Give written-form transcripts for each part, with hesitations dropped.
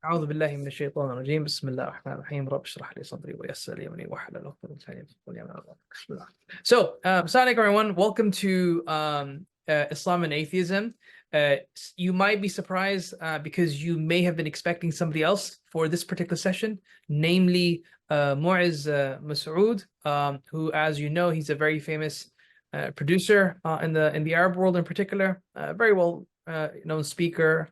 أعوذ بالله من الشيطان الرجيم بسم الله الرحمن الرحيم رب اشرح لي صدري ويسر لي أمري واحلل عقدة من لساني يفقهوا قولي. بسم الله. So, Assalamu alaikum everyone. Welcome to Islam and Atheism. You might be surprised because you may have been expecting somebody else for this particular session, namely Mu'izz Masood, who, as you know, he's a very famous producer in the Arab world in particular, very well known speaker.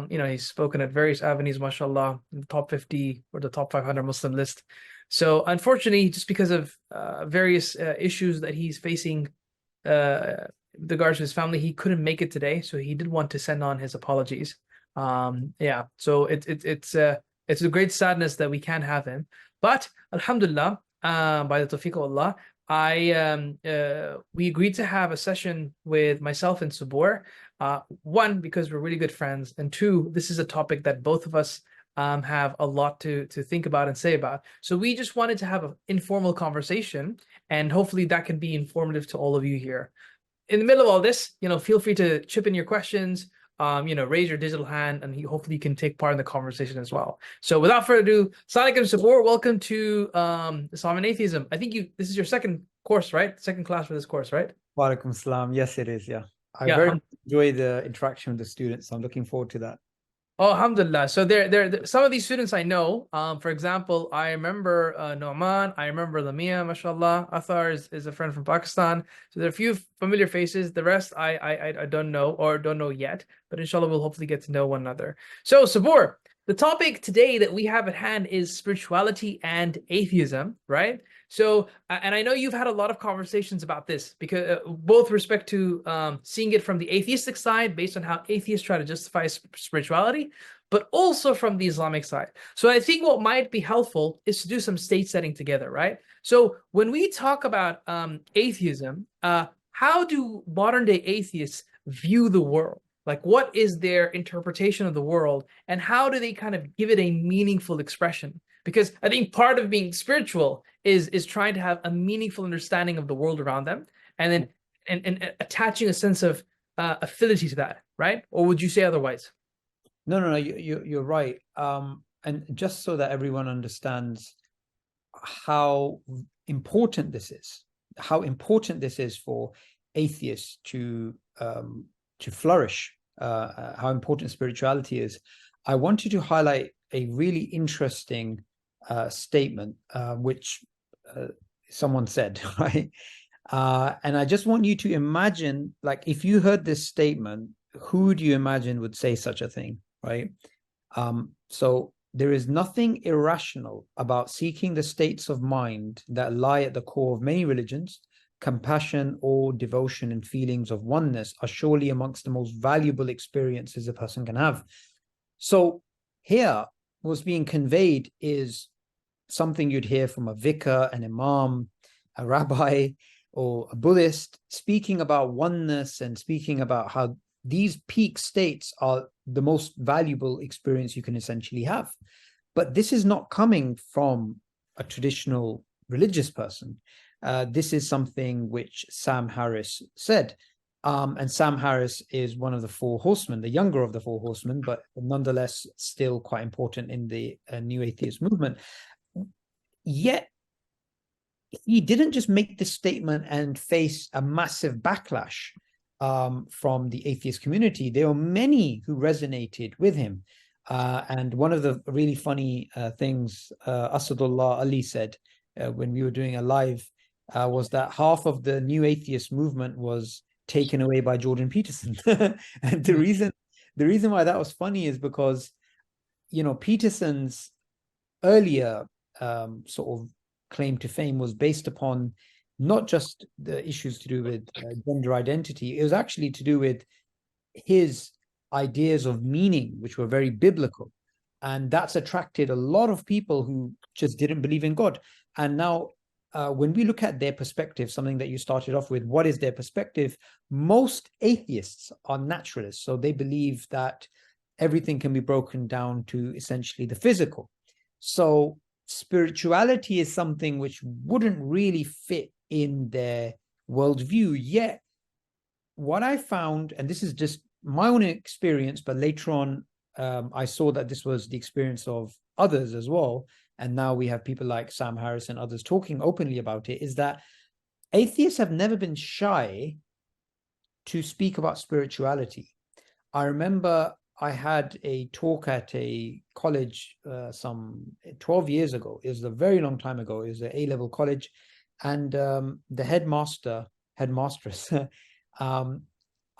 He's spoken at various avenues, mashallah, in the top 50 or the top 500 Muslim list. So unfortunately, just because of various issues that he's facing with regards to his family, he couldn't make it today. So he did want to send on his apologies. So it's a great sadness that we can't have him. But alhamdulillah, by the tawfiq of Allah, we agreed to have a session with myself and Subboor. One, because we're really good friends, and two, this is a topic that both of us have a lot to think about and say about. So we just wanted to have an informal conversation, and hopefully that can be informative to all of you here. In the middle of all this, feel free to chip in your questions, raise your digital hand, and hopefully you can take part in the conversation as well. So without further ado, Assalamu alaikum Subboor, welcome to Islam and Atheism. I think this is your second course, right? Second class for this course, right? Wa alaikum salam. Yes, it is, yeah. I very much enjoy the interaction with the students. So I'm looking forward to that. Oh, alhamdulillah. So there some of these students I know. For example, I remember Nu'man, I remember Lamia, mashallah. Athar is a friend from Pakistan. So there are a few familiar faces. The rest I don't know or don't know yet, but inshallah we'll hopefully get to know one another. So Subboor, the topic today that we have at hand is spirituality and atheism, right? So, and I know you've had a lot of conversations about this, because both respect to seeing it from the atheistic side, based on how atheists try to justify spirituality, but also from the Islamic side. So I think what might be helpful is to do some stage setting together, right? So when we talk about atheism, how do modern day atheists view the world? Like, what is their interpretation of the world, and how do they kind of give it a meaningful expression? Because I think part of being spiritual is trying to have a meaningful understanding of the world around them, and then and attaching a sense of affinity to that, right? Or would you say otherwise? No, you're right. And just so that everyone understands how important this is for atheists to flourish, how important spirituality is, I wanted to highlight a really interesting statement which someone said, right? And I just want you to imagine, like, if you heard this statement, who do you imagine would say such a thing, right? So there is nothing irrational about seeking the states of mind that lie at the core of many religions. Compassion, awe, devotion, and feelings of oneness are surely amongst the most valuable experiences a person can have. So here, what's being conveyed is something you'd hear from a vicar, an imam, a rabbi, or a Buddhist, speaking about oneness and speaking about how these peak states are the most valuable experience you can essentially have. But this is not coming from a traditional religious person. This is something which Sam Harris said. And Sam Harris is one of the four horsemen, the younger of the four horsemen, but nonetheless still quite important in the new atheist movement. Yet, he didn't just make this statement and face a massive backlash from the atheist community. There were many who resonated with him. And one of the really funny things Asadullah Ali said when we were doing a live was that half of the new atheist movement was taken away by Jordan Peterson. And the reason why that was funny is because, Peterson's earlier sort of claim to fame was based upon not just the issues to do with gender identity. It was actually to do with his ideas of meaning, which were very biblical. And that's attracted a lot of people who just didn't believe in God. And now, when we look at their perspective, something that you started off with, what is their perspective? Most atheists are naturalists. So they believe that everything can be broken down to essentially the physical. So spirituality is something which wouldn't really fit in their worldview. Yet, what I found, and this is just my own experience, but later on, I saw that this was the experience of others as well, and now we have people like Sam Harris and others talking openly about it, is that atheists have never been shy to speak about spirituality. I remember I had a talk at a college some 12 years ago. It was a very long time ago. It was an A-level college, and the headmistress,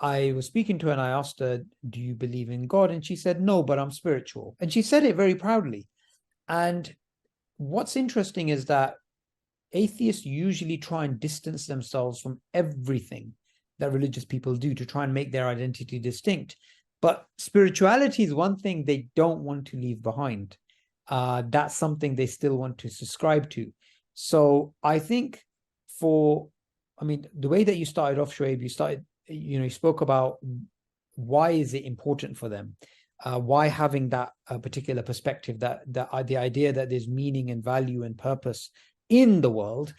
I was speaking to her and I asked her, do you believe in God? And she said, no, but I'm spiritual. And she said it very proudly. And what's interesting is that atheists usually try and distance themselves from everything that religious people do to try and make their identity distinct. But spirituality is one thing they don't want to leave behind. That's something they still want to subscribe to. So I think the way that you started off, Shoaib, you spoke about why is it important for them? Why having that particular perspective, that the idea that there's meaning and value and purpose in the world.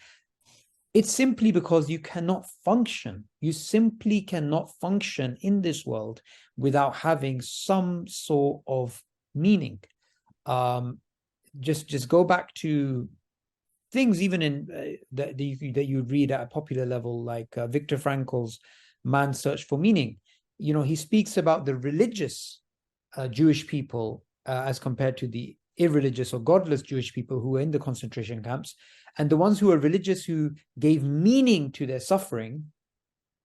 It's simply because you simply cannot function in this world without having some sort of meaning. Just go back to things even in that you read at a popular level, like Viktor Frankl's Man's Search for Meaning. He speaks about the religious Jewish people as compared to the irreligious or godless Jewish people who were in the concentration camps. And the ones who were religious, who gave meaning to their suffering,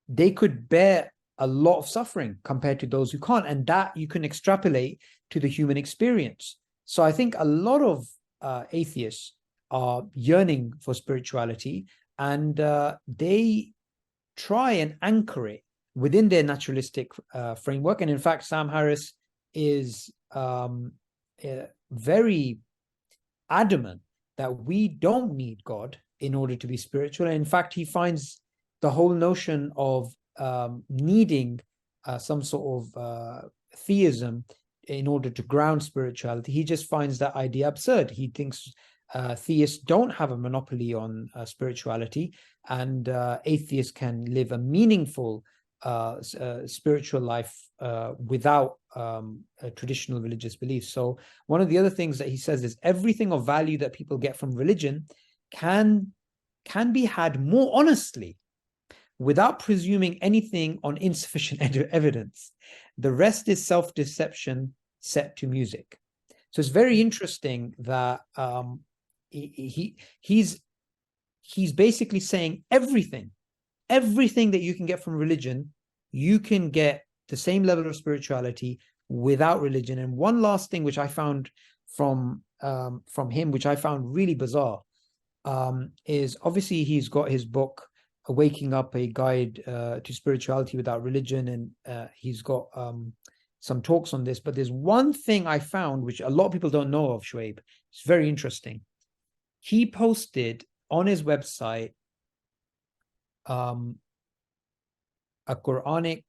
they could bear a lot of suffering compared to those who can't. And that you can extrapolate to the human experience. So I think a lot of atheists are yearning for spirituality, and they try and anchor it within their naturalistic framework. And in fact, Sam Harris is very adamant that we don't need God in order to be spiritual. And in fact, he finds the whole notion of needing some sort of theism in order to ground spirituality. He just finds that idea absurd. He thinks theists don't have a monopoly on spirituality, and atheists can live a meaningful spiritual life without traditional religious beliefs. So one of the other things that he says is everything of value that people get from religion can be had more honestly without presuming anything on insufficient evidence. The rest is self-deception set to music. So it's very interesting that he's basically saying everything that you can get from religion, you can get the same level of spirituality without religion. And one last thing which I found from him, which I found really bizarre, is obviously he's got his book Waking Up, a Guide to Spirituality Without Religion, and he's got some talks on this. But there's one thing I found which a lot of people don't know of, Shoaib. It's very interesting. He posted on his website a Quranic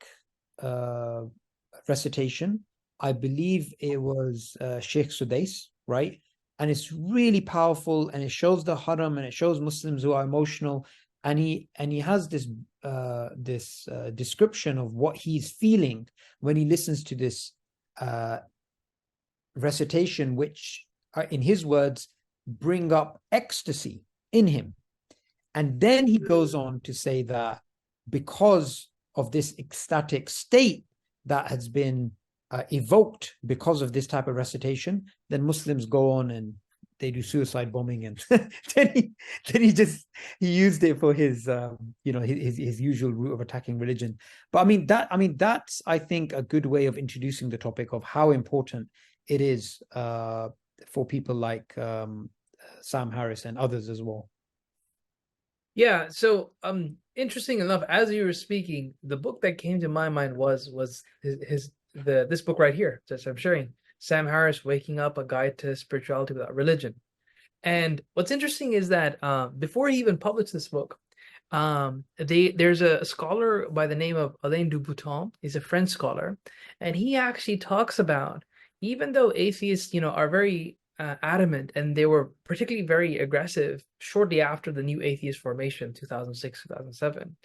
recitation. I believe it was 𝐂𝐿𝐿, right? And it's really powerful, and it shows the haram, and it shows Muslims who are emotional. And he has this description of what he's feeling when he listens to this recitation, which, in his words, bring up ecstasy in him. And then he goes on to say that because of this ecstatic state that has been evoked because of this type of recitation, then Muslims go on and they do suicide bombing, and then he used it for his his usual route of attacking religion. But that's I think a good way of introducing the topic of how important it is for people like Sam Harris and others as well. Yeah, so interesting enough, as you were speaking, the book that came to my mind was this book right here that I'm sharing, Sam Harris, Waking Up, a Guide to Spirituality Without Religion. And what's interesting is that before he even published this book, there's a scholar by the name of Alain de Botton. He's a French scholar, and he actually talks about, even though atheists, are very adamant, and they were particularly very aggressive shortly after the new atheist formation, 2006, 2007.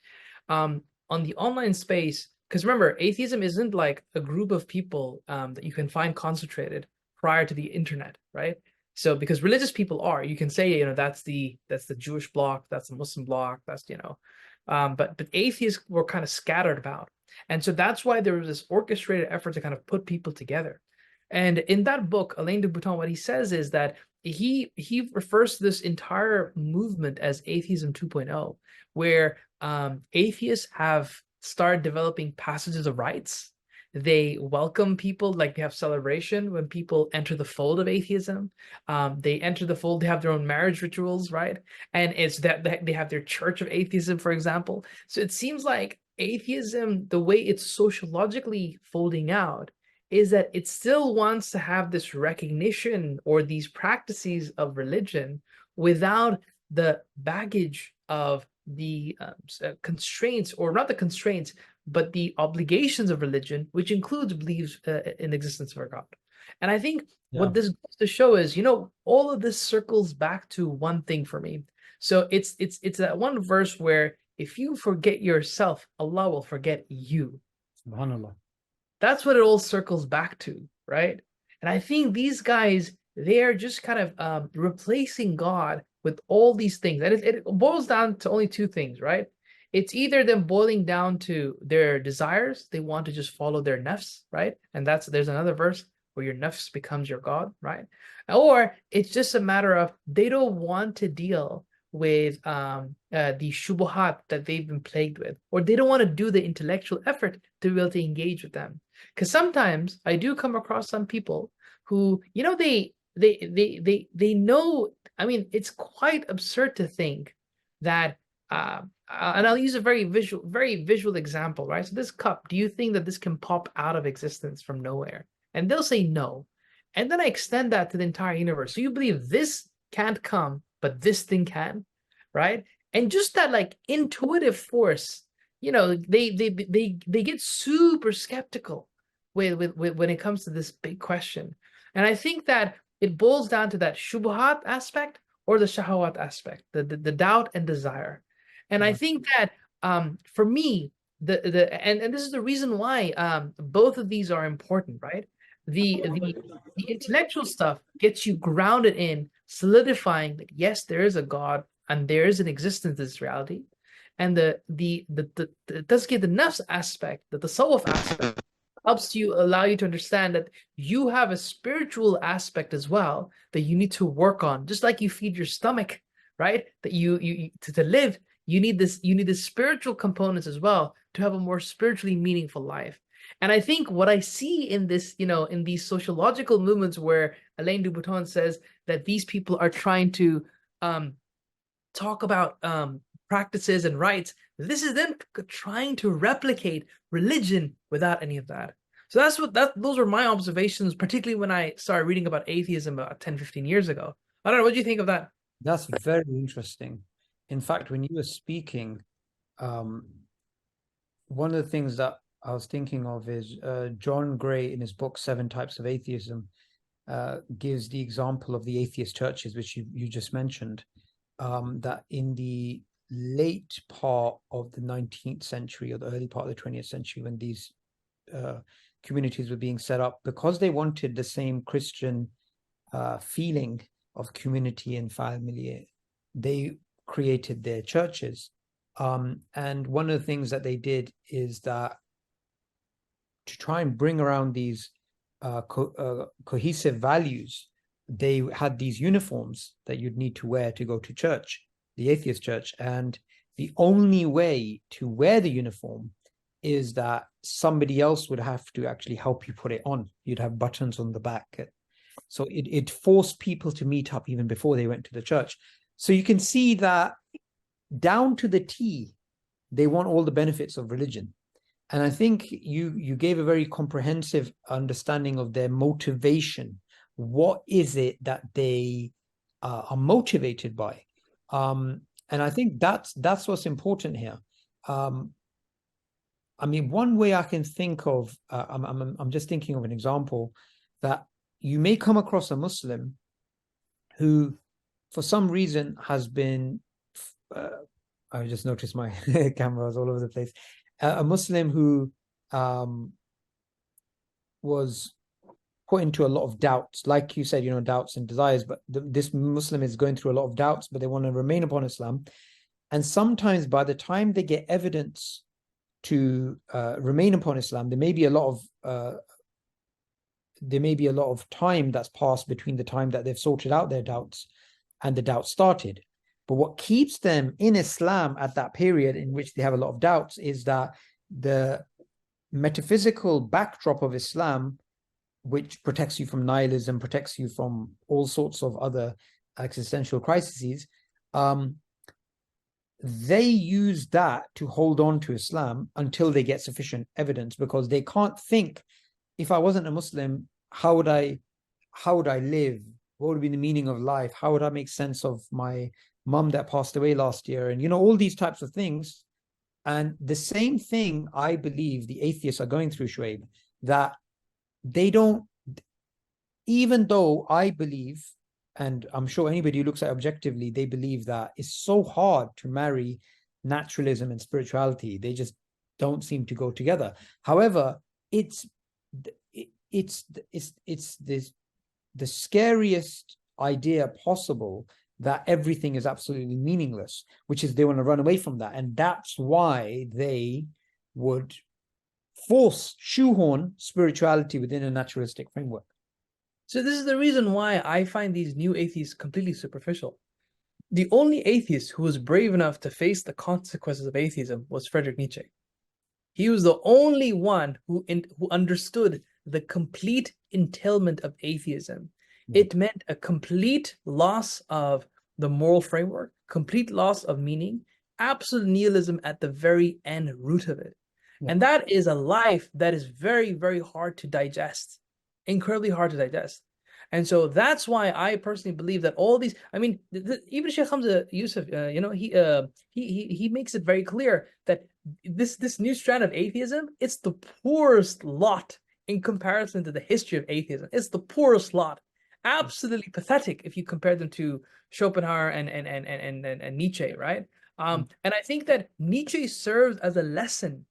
On the online space, because remember, atheism isn't like a group of people that you can find concentrated prior to the internet, right? So because religious people are, you can say, that's the Jewish bloc, that's the Muslim bloc, that's but atheists were kind of scattered about, and so that's why there was this orchestrated effort to kind of put people together. And in that book, Alain de Botton, what he says is that he refers to this entire movement as Atheism 2.0, where atheists have started developing passages of rights. They welcome people, like they have celebration when people enter the fold of atheism. They enter the fold, they have their own marriage rituals, right? And it's that they have their church of atheism, for example. So it seems like atheism, the way it's sociologically folding out, is that it still wants to have this recognition or these practices of religion without the baggage of the constraints, or not the constraints, but the obligations of religion, which includes beliefs in the existence of a God. And I think what this goes to show is, all of this circles back to one thing for me. So it's that one verse where if you forget yourself, Allah will forget you. SubhanAllah. That's what it all circles back to, right? And I think these guys, they are just kind of replacing God with all these things. And it boils down to only two things, right? It's either them boiling down to their desires. They want to just follow their nafs, right? And there's another verse where your nafs becomes your God, right? Or it's just a matter of they don't want to deal with the shubuhat that they've been plagued with, or they don't want to do the intellectual effort to be able to engage with them. Because sometimes I do come across some people who, they know. I mean, it's quite absurd to think that, and I'll use a very visual example, right? So this cup, do you think that this can pop out of existence from nowhere? And they'll say no. And then I extend that to the entire universe. So you believe this can't come, but this thing can, right? And just that like intuitive force, they get super skeptical with when it comes to this big question. And I think that it boils down to that shubuhat aspect or the shahawat aspect, the doubt and desire. And I think that for me, and this is the reason why both of these are important, right? The intellectual stuff gets you grounded in solidifying that yes, there is a God and there is an existence in this reality. And it does get the nafs aspect, the tasawwuf aspect, helps you allow you to understand that you have a spiritual aspect as well that you need to work on. Just like you feed your stomach, right? That you to live, you need this spiritual components as well to have a more spiritually meaningful life. And I think what I see in this, in these sociological movements where Alain de Botton says that these people are trying to talk about practices and rights, this is them trying to replicate religion without any of that. So those were my observations, particularly when I started reading about atheism about 10, 15 years ago. I don't know, what do you think of that? That's very interesting. In fact, when you were speaking, one of the things that I was thinking of is John Gray, in his book, 7 Types of Atheism, gives the example of the atheist churches, which you just mentioned, that in the late part of the 19th century or the early part of the 20th century, when these communities were being set up, because they wanted the same Christian feeling of community and family, they created their churches. And one of the things that they did is that to try and bring around these cohesive values, they had these uniforms that you'd need to wear to go to church, the atheist church. And the only way to wear the uniform is that somebody else would have to actually help you put it on. You'd have buttons on the back. So it forced people to meet up even before they went to the church. So you can see that down to the T, they want all the benefits of religion. And I think you gave a very comprehensive understanding of their motivation. What is it that they are motivated by? And I think that's what's important here. I mean, one way I can think of, I'm just thinking of an example, that you may come across a Muslim who, for some reason, has been, I just noticed my camera was all over the place, a Muslim who was put into a lot of doubts. Like you said, doubts and desires, but this Muslim is going through a lot of doubts, but they want to remain upon Islam. And sometimes by the time they get evidence to remain upon Islam, there may be a lot of time that's passed between the time that they've sorted out their doubts and the doubts started. But what keeps them in Islam at that period in which they have a lot of doubts is that the metaphysical backdrop of Islam, which protects you from nihilism, protects you from all sorts of other existential crises, they use that to hold on to Islam until they get sufficient evidence, because they can't think, if I wasn't a Muslim, how would I live? What would be the meaning of life? How would I make sense of my mum that passed away last year? And all these types of things. And the same thing I believe the atheists are going through, Shoaib, that they don't, even though I believe, and I'm sure anybody who looks at it objectively, they believe that it's so hard to marry naturalism and spirituality. They just don't seem to go together. However, it's the scariest idea possible, that everything is absolutely meaningless, which is they want to run away from that. And that's why they would shoehorn spirituality within a naturalistic framework. So this is the reason why I find these new atheists completely superficial. The only atheist who was brave enough to face the consequences of atheism was Friedrich Nietzsche. He was the only one who understood the complete entailment of atheism. It meant a complete loss of the moral framework, complete loss of meaning, absolute nihilism at the very end root of it. And that is a life that is very, very hard to digest, incredibly hard to digest. And so that's why I personally believe that all these, even 𝐶𝐿𝐿, he makes it very clear that this new strand of atheism, it's the poorest lot in comparison to the history of atheism. It's the poorest lot. Absolutely pathetic if you compare them to Schopenhauer and Nietzsche, right? And I think that Nietzsche serves as a lesson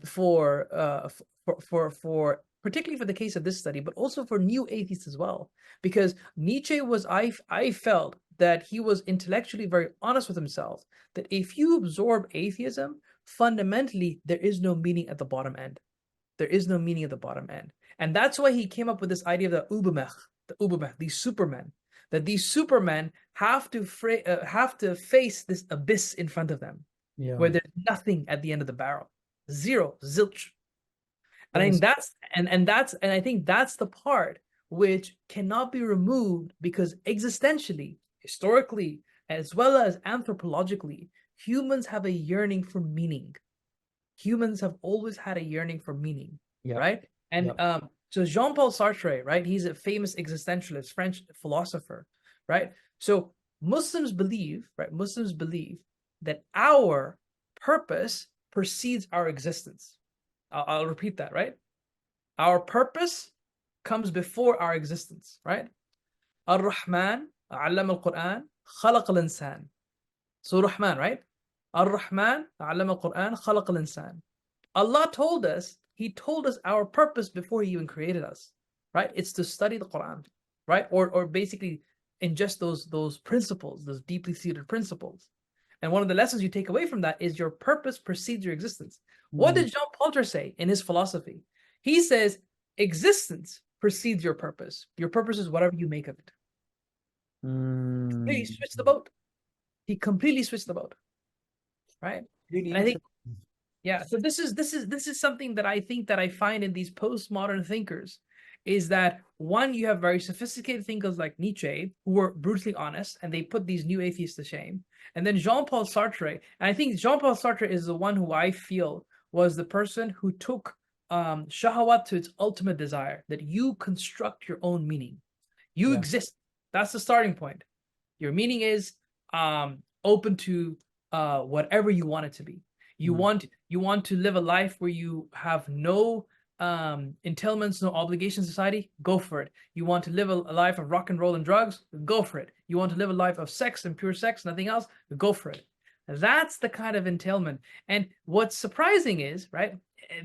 for particularly for the case of this study, but also for new atheists as well, because Nietzsche was, I felt that he was intellectually very honest with himself, that if you absorb atheism, fundamentally there is no meaning at the bottom end. There is no meaning at the bottom end. And that's why he came up with this idea of the 𝐒𝐻𝐵, these supermen, that these supermen have to face this abyss in front of them, where there's nothing at the end of the barrel, zero, zilch. And I think that's the part which cannot be removed, because existentially, historically, as well as anthropologically, humans have a yearning for meaning. Humans have always had a yearning for meaning, right? And so Jean-Paul Sartre, right? He's a famous existentialist, French philosopher, right? So Muslims believe that our purpose precedes our existence. I'll repeat that, right? Our purpose comes before our existence, right? Ar-Rahman, علم القرآن, خلق الإنسان. So Rahman, right? Ar-Rahman, علم القرآن, خلق الإنسان. Allah told us, He told us our purpose before He even created us, right? It's to study the Quran, right? Or basically ingest those principles, those deeply seated principles. And one of the lessons you take away from that is your purpose precedes your existence. What did Jean-Paul Sartre say in his philosophy? He says, existence precedes your purpose. Your purpose is whatever you make of it. He switched the boat. He completely switched the boat, right? Really, and I think, so this is something that I think that I find in these postmodern thinkers, is that one, you have very sophisticated thinkers like Nietzsche who were brutally honest, and they put these new atheists to shame. And then Jean-Paul Sartre, and I think Jean-Paul Sartre is the one who I feel was the person who took shahawat to its ultimate desire, that you construct your own meaning. You exist. That's the starting point. Your meaning is open to whatever you want it to be. You want to live a life where you have no entailments, no obligations to society, go for it. You want to live a life of rock and roll and drugs, go for it. You want to live a life of sex and pure sex, nothing else, go for it. That's the kind of entailment. And what's surprising is, right,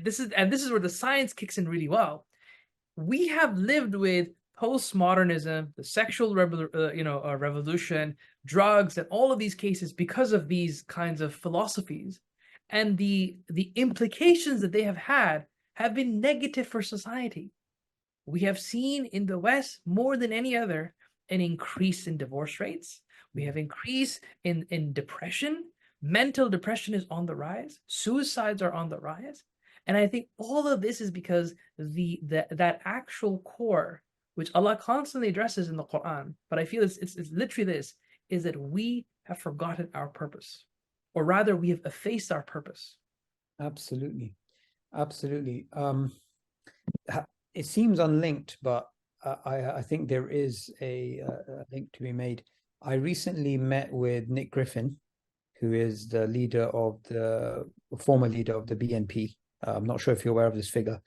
this is where the science kicks in really well. We have lived with postmodernism, the sexual revolution, drugs, and all of these cases because of these kinds of philosophies, and the implications that they have been negative for society. We have seen in the West, more than any other, an increase in divorce rates. We have increase in depression. Mental depression is on the rise. Suicides are on the rise. And I think all of this is because that actual core, which Allah constantly addresses in the Quran, but I feel it's literally this, is that we have forgotten our purpose, or rather we have effaced our purpose. Absolutely. Absolutely. It seems unlinked, but I think there is a link to be made. I recently met with Nick Griffin, who is the former leader of the BNP. I'm not sure if you're aware of this figure.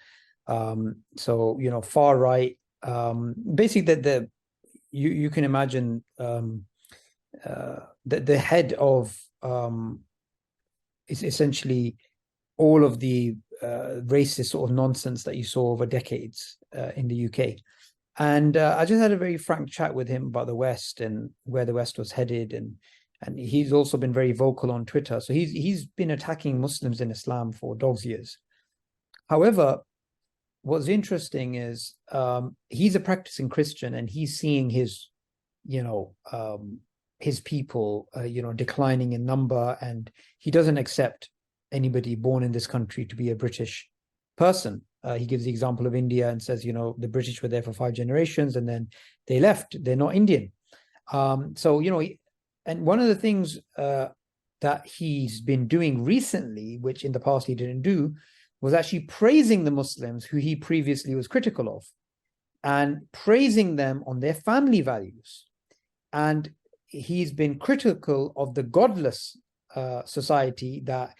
So, you know, far right. Basically, you can imagine the head of is essentially all of the racist sort of nonsense that you saw over decades in the UK. And I just had a very frank chat with him about the West and where the West was headed, and he's also been very vocal on Twitter. So he's been attacking Muslims in Islam for dog's years. However, what's interesting is he's a practicing Christian, and he's seeing his people, declining in number, and he doesn't accept anybody born in this country to be a British person. He gives the example of India and says, you know, the British were there for 5 generations and then they left. They're not Indian. So, you know, and one of the things that he's been doing recently, which in the past he didn't do, was actually praising the Muslims who he previously was critical of, and praising them on their family values. And he's been critical of the godless society that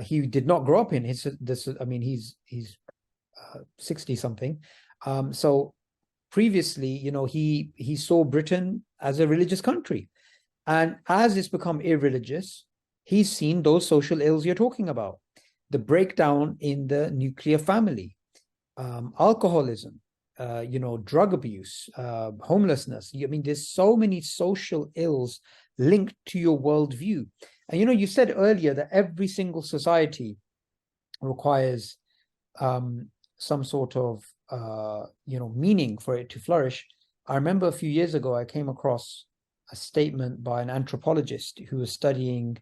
he did not grow up in. He's 60 something. So previously, you know, he saw Britain as a religious country. And as it's become irreligious, he's seen those social ills you're talking about. The breakdown in the nuclear family, alcoholism, drug abuse, homelessness. I mean, there's so many social ills linked to your worldview. And, you know, you said earlier that every single society requires some sort of, meaning for it to flourish. I remember a few years ago, I came across a statement by an anthropologist who was studying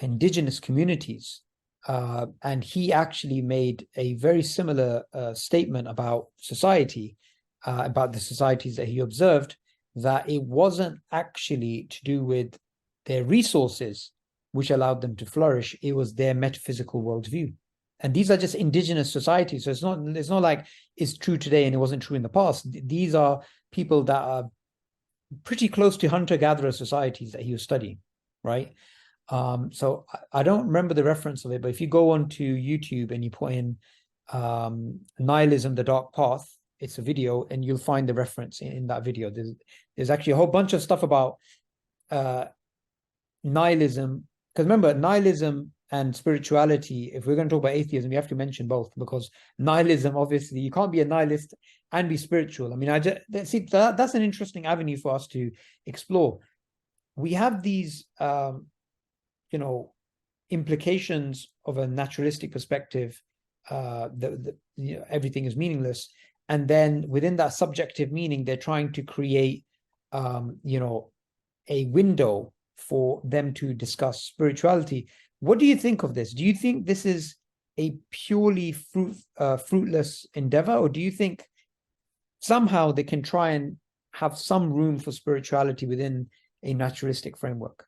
indigenous communities. And he actually made a very similar statement about society, about the societies that he observed, that it wasn't actually to do with their resources which allowed them to flourish. It was their metaphysical worldview. And these are just indigenous societies. So it's not like it's true today and it wasn't true in the past. These are people that are pretty close to hunter-gatherer societies that he was studying, right? So I don't remember the reference of it, but if you go onto YouTube and you put in Nihilism, the Dark Path, it's a video, and you'll find the reference in that video. There's actually a whole bunch of stuff about nihilism. Because remember, nihilism and spirituality, if we're going to talk about atheism, you have to mention both, because nihilism, obviously, you can't be a nihilist and be spiritual. I mean, that's an interesting avenue for us to explore. We have these implications of a naturalistic perspective, that everything is meaningless, and then within that subjective meaning, they're trying to create a window for them to discuss spirituality. What do you think of this? Do you think this is a purely fruitless endeavor, or do you think somehow they can try and have some room for spirituality within a naturalistic framework?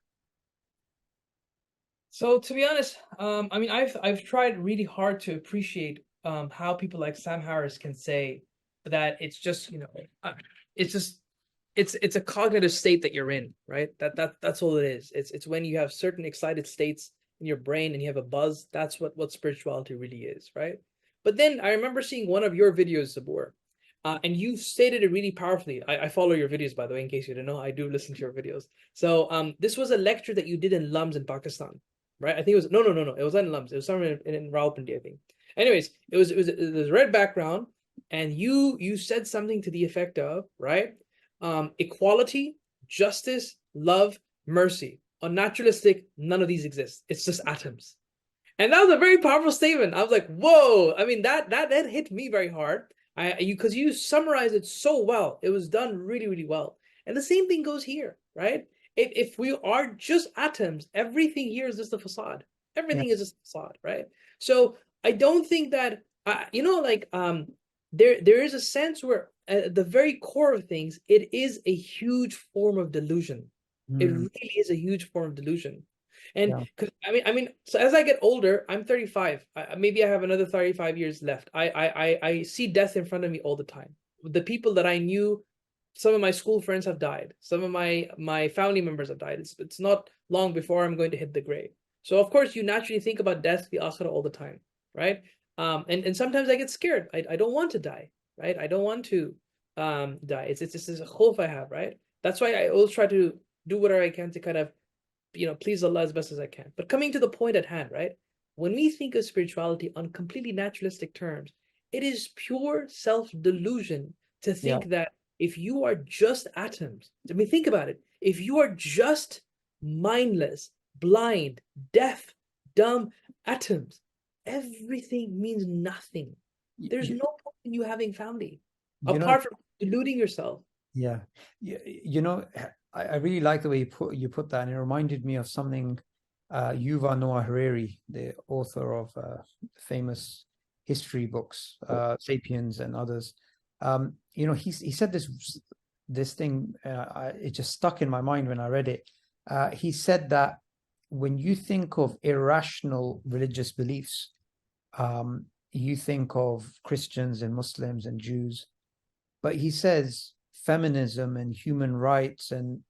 So to be honest, I mean, I've tried really hard to appreciate how people like Sam Harris can say that it's just, it's a cognitive state that you're in, right? That's all it is. It's when you have certain excited states in your brain and you have a buzz. That's what spirituality really is, right? But then I remember seeing one of your videos, Subboor, and you stated it really powerfully. I follow your videos, by the way, in case you didn't know. I do listen to your videos. So this was a lecture that you did in Lums in Pakistan, right? I think it was, no. It was not in Lums. It was somewhere in Rawalpindi, I think. Anyways, it was a red background, and you said something to the effect of, right? Equality, justice, love, mercy. On naturalistic, none of these exist. It's just atoms. And that was a very powerful statement. I was like, whoa. I mean, that hit me very hard. Because you summarized it so well. It was done really, really well. And the same thing goes here, right? If we are just atoms, everything here is just a facade. Yeah. Everything is just a facade, right? So I don't think that there is a sense where at the very core of things, it is a huge form of delusion. It Mm, really is a huge form of delusion. And yeah. because I mean, so as I get older, I'm 35. Maybe I have another 35 years left. I see death in front of me all the time. The people that I knew, some of my school friends have died. Some of my family members have died. It's not long before I'm going to hit the grave. So of course you naturally think about death, the akhirah all the time, right? And sometimes I get scared. I don't want to die, right? I don't want to die. It's just a hope I have, right? That's why I always try to do whatever I can to kind of please Allah as best as I can. But coming to the point at hand, right? When we think of spirituality on completely naturalistic terms, it is pure self-delusion to Yeah. think that if you are just atoms, I mean, think about it. If you are just mindless, blind, deaf, dumb atoms, everything means nothing. There's You, no point in you having family, you know, apart from deluding yourself. yeah. I really like the way you put that, and it reminded me of something Yuval Noah Harari, the author of famous history books, *Sapiens* and others. He said this thing. It just stuck in my mind when I read it. He said that when you think of irrational religious beliefs, you think of Christians and Muslims and Jews, but he says feminism and human rights and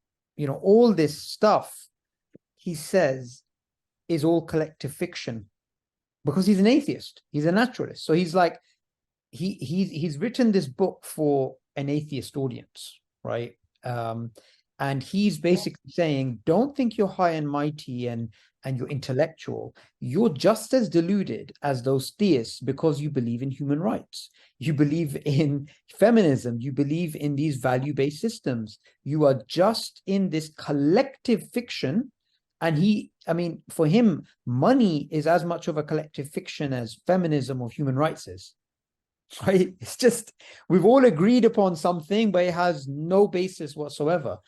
all this stuff, he says, is all collective fiction, because he's an atheist, he's a naturalist. So he's like, he's written this book for an atheist audience, right? And he's basically saying, don't think you're high and mighty and you're intellectual. You're just as deluded as those theists, because you believe in human rights, you believe in feminism, you believe in these value-based systems. You are just in this collective fiction. And for him, money is as much of a collective fiction as feminism or human rights is. Right? It's just, we've all agreed upon something, but it has no basis whatsoever.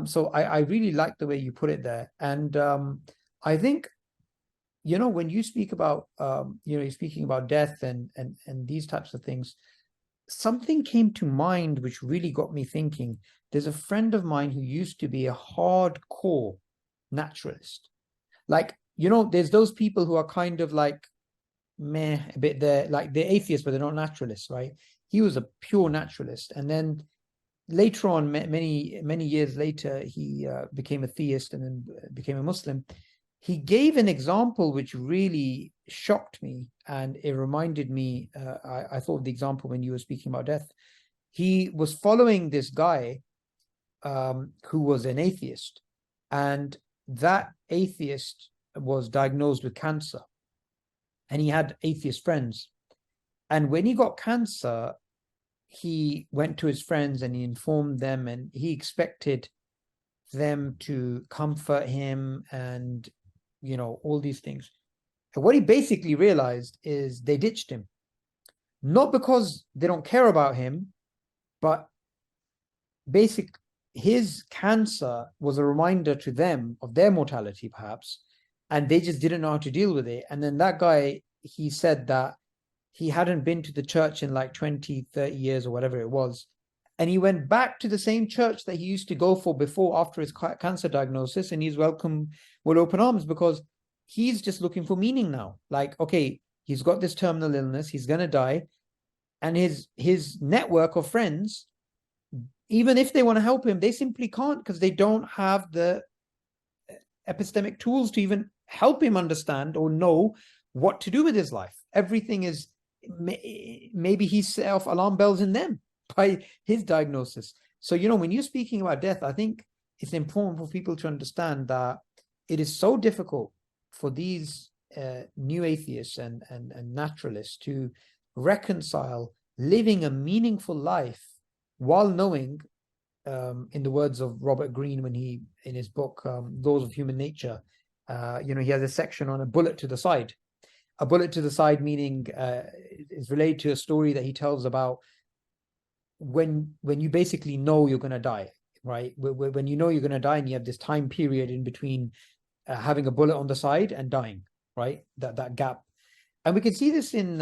So I really like the way you put it there. And I think, when you speak about, you're speaking about death and these types of things, something came to mind which really got me thinking. There's a friend of mine who used to be a hardcore naturalist. Like, there's those people who are kind of like, meh, a bit, they're atheists, but they're not naturalists, right? He was a pure naturalist. And then later on, many years later, he became a theist and then became a Muslim. He gave an example which really shocked me, and it reminded me, I thought of the example when you were speaking about death. He was following this guy who was an atheist, and that atheist was diagnosed with cancer, and he had atheist friends. And when he got cancer, he went to his friends and he informed them, and he expected them to comfort him and all these things. And what he basically realized is they ditched him, not because they don't care about him, but his cancer was a reminder to them of their mortality, perhaps, and they just didn't know how to deal with it. And then that guy, he said that he hadn't been to the church in like 20, 30 years or whatever it was. And he went back to the same church that he used to go for before, after his cancer diagnosis, and he's welcome with open arms, because he's just looking for meaning now. Like, okay, he's got this terminal illness, he's going to die. And his network of friends, even if they want to help him, they simply can't, because they don't have the epistemic tools to even help him understand or know what to do with his life. Everything is, maybe he's set off alarm bells in them by his diagnosis. So, when you're speaking about death, I think it's important for people to understand that it is so difficult for these new atheists and naturalists to reconcile living a meaningful life while knowing, in the words of Robert Greene, when he, in his book, Laws of Human Nature, he has a section on a bullet to the side. A bullet to the side meaning is related to a story that he tells about when you basically know you're going to die, right? When you know you're going to die and you have this time period in between having a bullet on the side and dying, right? That gap. And we can see this in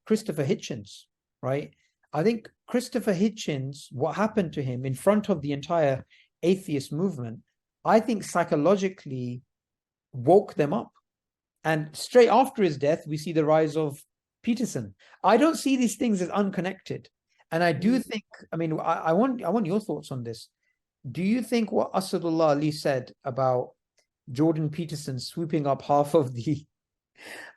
Christopher Hitchens, right? I think Christopher Hitchens, what happened to him in front of the entire atheist movement, I think psychologically woke them up. And straight after his death, we see the rise of Peterson. I don't see these things as unconnected. And I do think, I mean, I want your thoughts on this. Do you think what Asadullah Ali said about Jordan Peterson swooping up half of the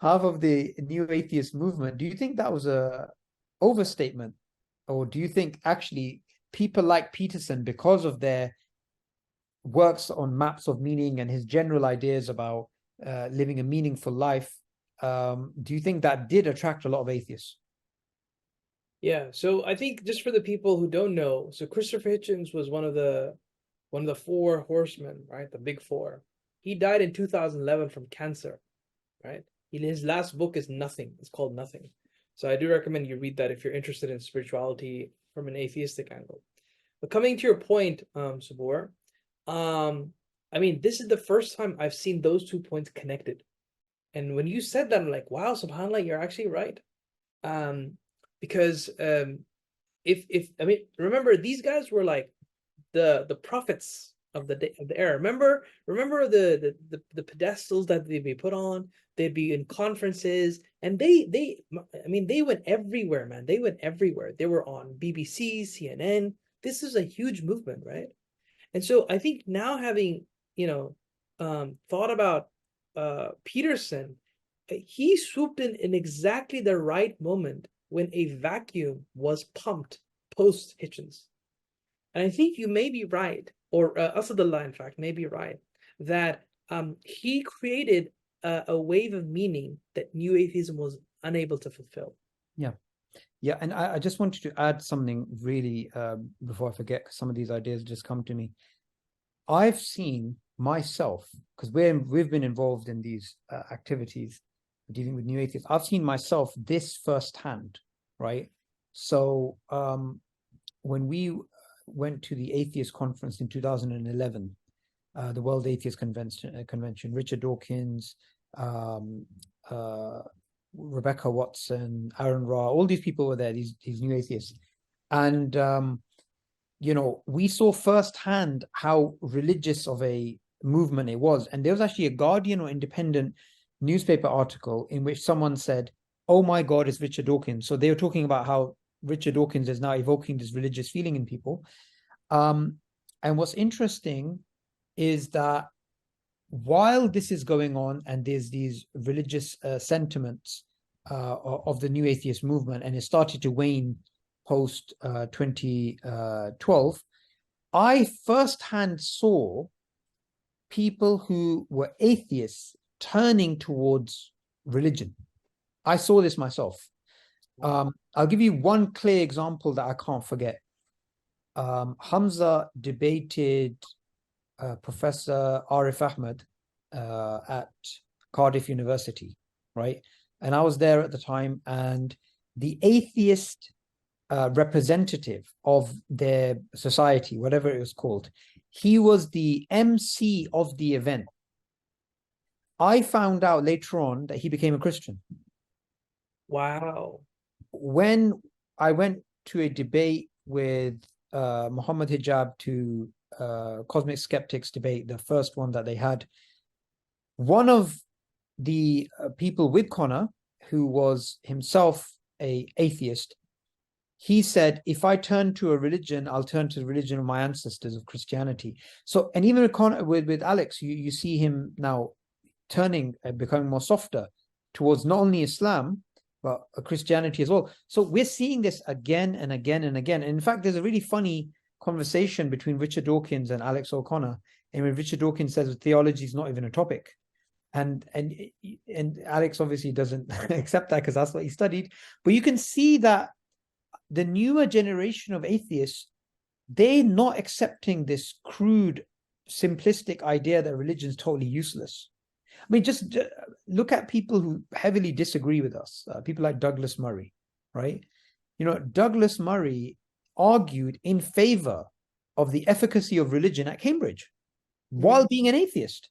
new atheist movement, do you think that was a overstatement? Or do you think actually people like Peterson, because of their works on maps of meaning and his general ideas about living a meaningful life, do you think that did attract a lot of atheists? Yeah, so I think just for the people who don't know, so Christopher Hitchens was one of the four horsemen, right? The big four. He died in 2011 from cancer, right? His last book is Nothing. It's called Nothing. So I do recommend you read that if you're interested in spirituality from an atheistic angle. But coming to your point, Subboor, I mean, this is the first time I've seen those 2 points connected. And when you said that, I'm like, wow, subhanAllah, you're actually right. Because if I mean, remember, these guys were like the prophets of the era. Remember the pedestals that they'd be put on. They'd be in conferences, and they went everywhere, man. They went everywhere. They were on BBC, CNN. This is a huge movement, right? And so I think now, having thought about Peterson, he swooped in exactly the right moment when a vacuum was pumped post Hitchens. And I think you may be right, or Asadullah, in fact, may be right, that he created a wave of meaning that new atheism was unable to fulfill. Yeah, and I just wanted to add something really before I forget, because some of these ideas just come to me. I've seen myself, because we've been involved in these activities dealing with new atheists. I've seen myself this firsthand, right? So when we went to the Atheist Conference in 2011, the World Atheist Convention, Richard Dawkins, Rebecca Watson, Aaron Ra, all these people were there, these new atheists. And, we saw firsthand how religious of a movement it was. And there was actually a Guardian or Independent newspaper article in which someone said, oh my God, it's Richard Dawkins. So they were talking about how Richard Dawkins is now evoking this religious feeling in people. And what's interesting is that while this is going on and there's these religious sentiments of the new atheist movement, and it started to wane post 2012, I firsthand saw people who were atheists turning towards religion. I saw this myself. I'll give you one clear example that I can't forget. Hamza debated Professor Arif Ahmad at Cardiff University, right? And I was there at the time, and the atheist representative of their society, whatever it was called, he was the MC of the event. I found out later on that he became a Christian. Wow. When I went to a debate with Muhammad Hijab to Cosmic Skeptics debate, the first one that they had, one of the people with Connor, who was himself an atheist, he said, if I turn to a religion, I'll turn to the religion of my ancestors, of Christianity. So, and even with Alex, you see him now turning and becoming more softer towards not only Islam, but Christianity as well. So we're seeing this again and again and again. And in fact, there's a really funny conversation between Richard Dawkins and Alex O'Connor, and when Richard Dawkins says theology is not even a topic. And Alex obviously doesn't accept that because that's what he studied. But you can see that the newer generation of atheists, they're not accepting this crude, simplistic idea that religion is totally useless. I mean, just look at people who heavily disagree with us, people like Douglas Murray, right? You know, Douglas Murray argued in favor of the efficacy of religion at Cambridge while being an atheist.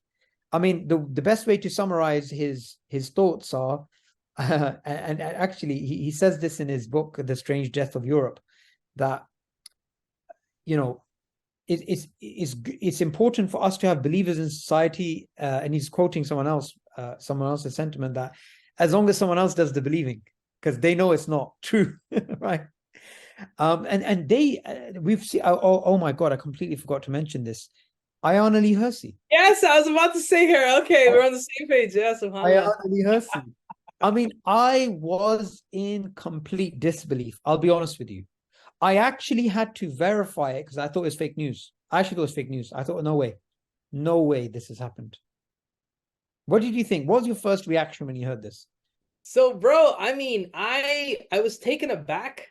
I mean, the best way to summarize his thoughts are, and actually he says this in his book, The Strange Death of Europe, that, you know, it's important for us to have believers in society, and he's quoting someone else's sentiment, that as long as someone else does the believing, because they know it's not true, right? And we've seen, oh my God, I completely forgot to mention this. Ayaan Ali Hirsi. Yes, I was about to say her. Okay, we're on the same page. Yes, Ayaan Ali Hirsi. I mean, I was in complete disbelief. I'll be honest with you. I actually had to verify it because I thought it was fake news. I actually thought it was fake news. I thought, no way this has happened. What did you think? What was your first reaction when you heard this? So, bro, I mean, I was taken aback,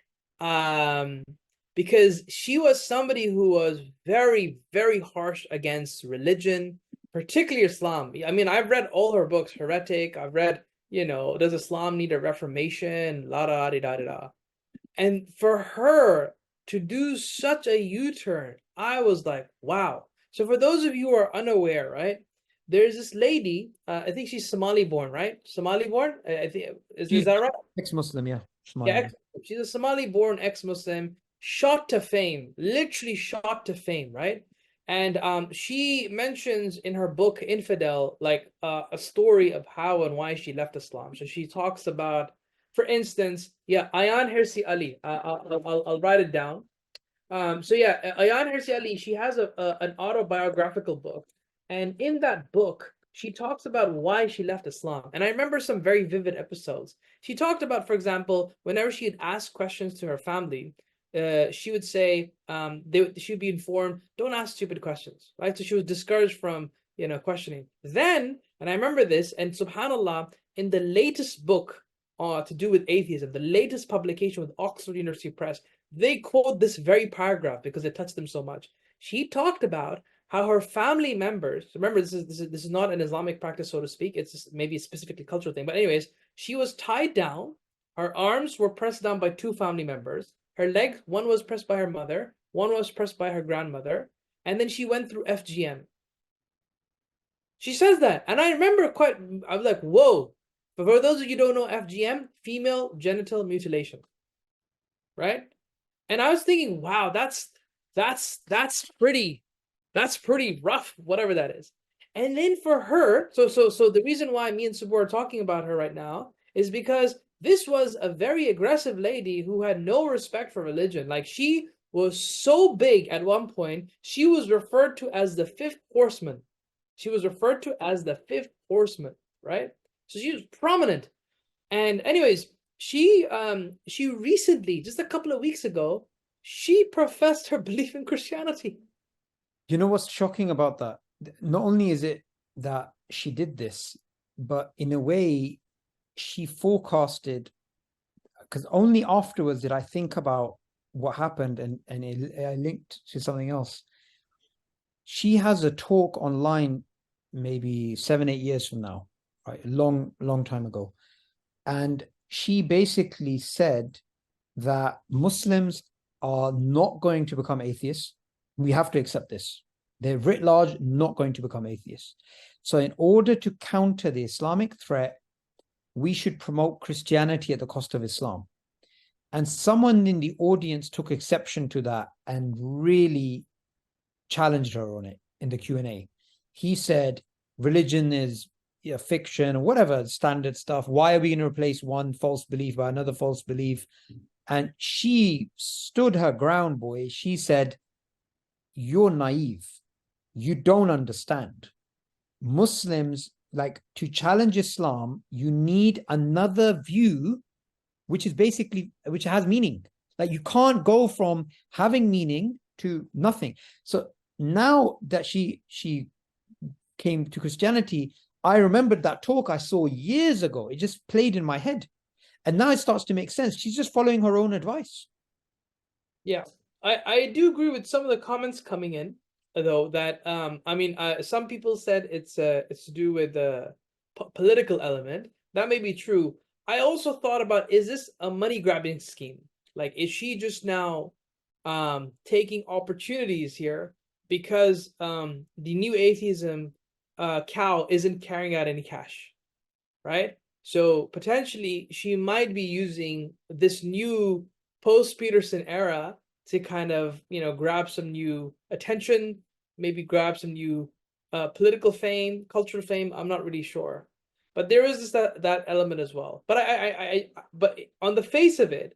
because she was somebody who was very, very harsh against religion, particularly Islam. I mean, I've read all her books, Heretic. I've read, you know, Does Islam Need a Reformation? La da da da da. And for her to do such a U-turn, I was like, wow. So for those of you who are unaware, right? There's this lady, I think she's Somali born, right? Somali born? I think is that right? Ex-Muslim, yeah. Somali. Yeah, she's a Somali born ex-Muslim, shot to fame, literally shot to fame, right? And she mentions in her book Infidel, like a story of how and why she left Islam. So she talks about, for instance, yeah, Ayaan Hirsi Ali. I'll write it down. So yeah, Ayaan Hirsi Ali, she has an autobiographical book, and in that book, she talks about why she left Islam. And I remember some very vivid episodes. She talked about, for example, whenever she had asked questions to her family, she would say, she would be informed, don't ask stupid questions, right? So she was discouraged from, you know, questioning. Then, and I remember this, and subhanAllah, in the latest book to do with atheism, the latest publication with Oxford University Press, they quote this very paragraph because it touched them so much. She talked about how her family members, remember, this is not an Islamic practice, so to speak, it's just maybe a specifically cultural thing, but anyways, she was tied down, her arms were pressed down by two family members, her legs, one was pressed by her mother, one was pressed by her grandmother, and then she went through FGM. She says that, and I remember I was like, whoa. But for those of you who don't know FGM, female genital mutilation, right? And I was thinking, wow, that's pretty rough, whatever that is. And then for her, so the reason why me and Subboor are talking about her right now is because this was a very aggressive lady who had no respect for religion. Like, she was so big at one point, she was referred to as the fifth horseman. She was referred to as the fifth horseman, right? So she was prominent. And anyways, she recently, just a couple of weeks ago, she professed her belief in Christianity. You know what's shocking about that? Not only is it that she did this, but in a way, she forecasted, because only afterwards did I think about what happened, and it linked to something else. She has a talk online maybe 7-8 years from now, right? A long time ago. And she basically said that Muslims are not going to become atheists. We have to accept this. They're writ large not going to become atheists. So in order to counter the Islamic threat, we should promote Christianity at the cost of Islam. And someone in the audience took exception to that and really challenged her on it in the Q&A. He said, religion is fiction or whatever, standard stuff. Why are we going to replace one false belief by another false belief? And she stood her ground, boy. She said, you're naive. You don't understand. Muslims, like, to challenge Islam, you need another view, which has meaning. Like, you can't go from having meaning to nothing. So now that she came to Christianity, I remembered that talk I saw years ago. It just played in my head. And now it starts to make sense. She's just following her own advice. Yeah, I do agree with some of the comments coming in, though, that I mean, some people said it's to do with the political element. That may be true. I also thought about, is this a money grabbing scheme? Like, is she just now taking opportunities here because the new atheism cow isn't carrying out any cash, right? So potentially she might be using this new post-Peterson era to kind of, grab some new attention, maybe grab some new political fame, cultural fame. I'm not really sure, but there is this, that element as well. But but on the face of it,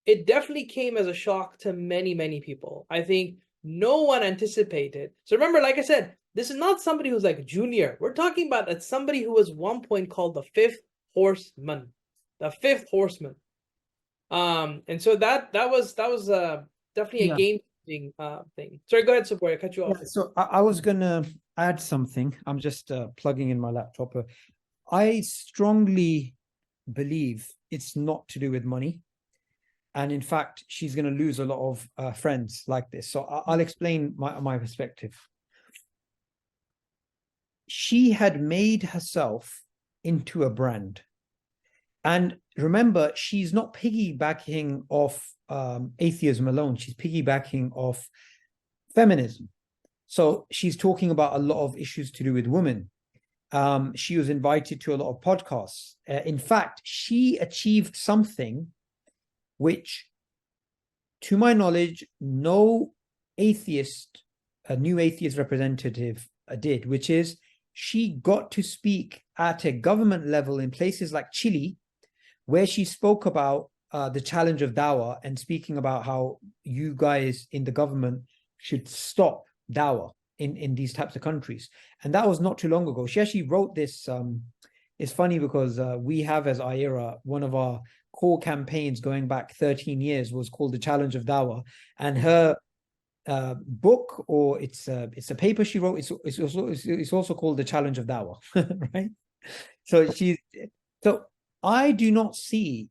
it definitely came as a shock to many, many people. I think no one anticipated. So remember, like I said, this is not somebody who's like junior. We're talking about that somebody who was one point called the fifth horseman, the fifth horseman. And so that was definitely a game-changing thing. Sorry, go ahead, Subboor. I cut you off. Yeah, so I was gonna add something. I'm just plugging in my laptop. I strongly believe it's not to do with money. And in fact, she's going to lose a lot of friends like this. So I'll explain my perspective. She had made herself into a brand. And remember, she's not piggybacking off atheism alone. She's piggybacking off feminism. So she's talking about a lot of issues to do with women. She was invited to a lot of podcasts. In fact, she achieved something which, to my knowledge, no atheist, a new atheist representative did, which is she got to speak at a government level in places like Chile, where she spoke about the challenge of dawah and speaking about how you guys in the government should stop dawah in these types of countries. And that was not too long ago. She actually wrote this. It's funny because we have, as IERA, one of our core campaigns going back 13 years was called The Challenge of Dawah. And her book, or it's a paper she wrote, it's also called The Challenge of Dawah, right? So I do not see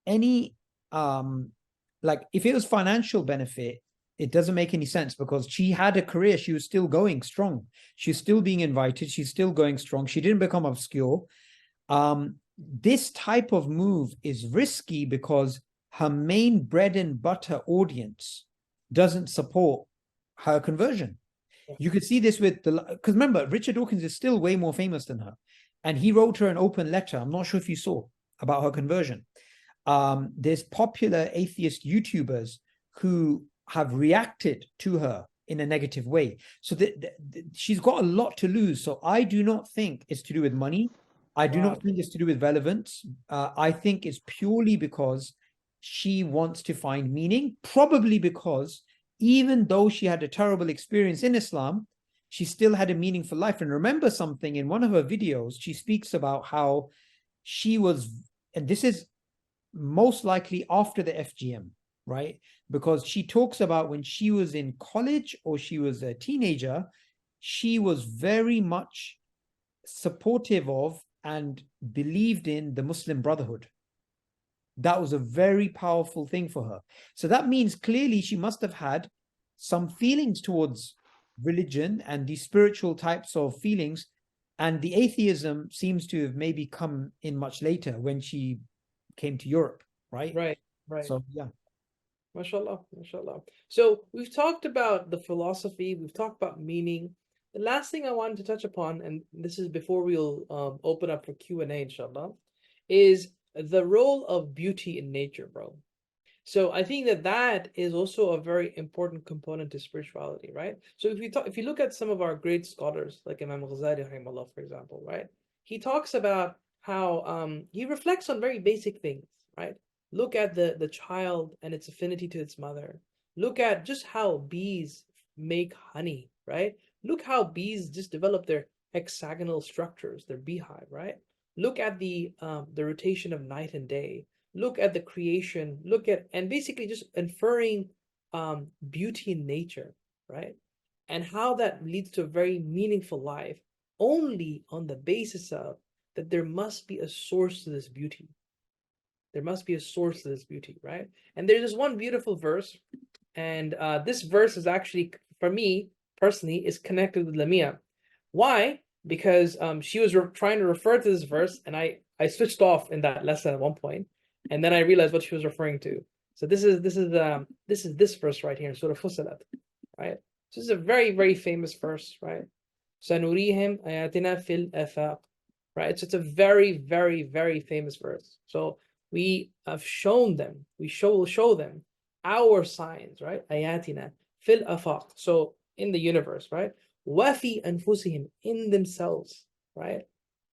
any like, if it was financial benefit, it doesn't make any sense, because she had a career. She was still going strong. She's still being invited. She's still going strong. She didn't become obscure. This type of move is risky because her main bread and butter audience doesn't support her conversion. You could see this with because remember, Richard Dawkins is still way more famous than her. And he wrote her an open letter. I'm not sure if you saw, about her conversion. There's popular atheist YouTubers who have reacted to her in a negative way. So she's got a lot to lose. So I do not think it's to do with money. I do not think it's to do with relevance. I think it's purely because she wants to find meaning, probably because even though she had a terrible experience in Islam, she still had a meaningful life. And remember something, in one of her videos, she speaks about how she was, and this is most likely after the FGM, right? Because she talks about when she was in college or she was a teenager, she was very much supportive of and believed in the Muslim Brotherhood. That was a very powerful thing for her. So that means clearly she must have had some feelings towards religion and these spiritual types of feelings. And the atheism seems to have maybe come in much later when she came to Europe, right? Right. So, yeah. MashaAllah, MashaAllah. So we've talked about the philosophy, we've talked about meaning. The last thing I wanted to touch upon, and this is before we'll open up for Q&A, inshallah, is the role of beauty in nature, bro. So I think that is also a very important component to spirituality, right? So if you look at some of our great scholars, like Imam Ghazali, rahimahullah, for example, right? He talks about how he reflects on very basic things, right? Look at the child and its affinity to its mother. Look at just how bees make honey, right? Look how bees just develop their hexagonal structures, their beehive, right? Look at the rotation of night and day. Look at the creation. Look at, and basically just inferring beauty in nature, right? And how that leads to a very meaningful life. only on the basis of that there must be a source to this beauty. There must be a source to this beauty, right? And there's this one beautiful verse, and this verse is actually, for me personally, is connected with Lamia. Why? Because she was trying to refer to this verse, and I switched off in that lesson at one point, and then I realized what she was referring to. So this is this verse right here in Surah Fussilat, right? So this is a very, very famous verse, right? سَنُرِيهِمْ آيَاتِنَا فِي الْآفَاقِ, right? So it's a very, very, very famous verse. So we have shown them, we will show them our signs, right? آيَاتِنَا فِي الْآفَاقِ, so in the universe, right? وَفِي أَنفُسِهِمْ, in themselves, right?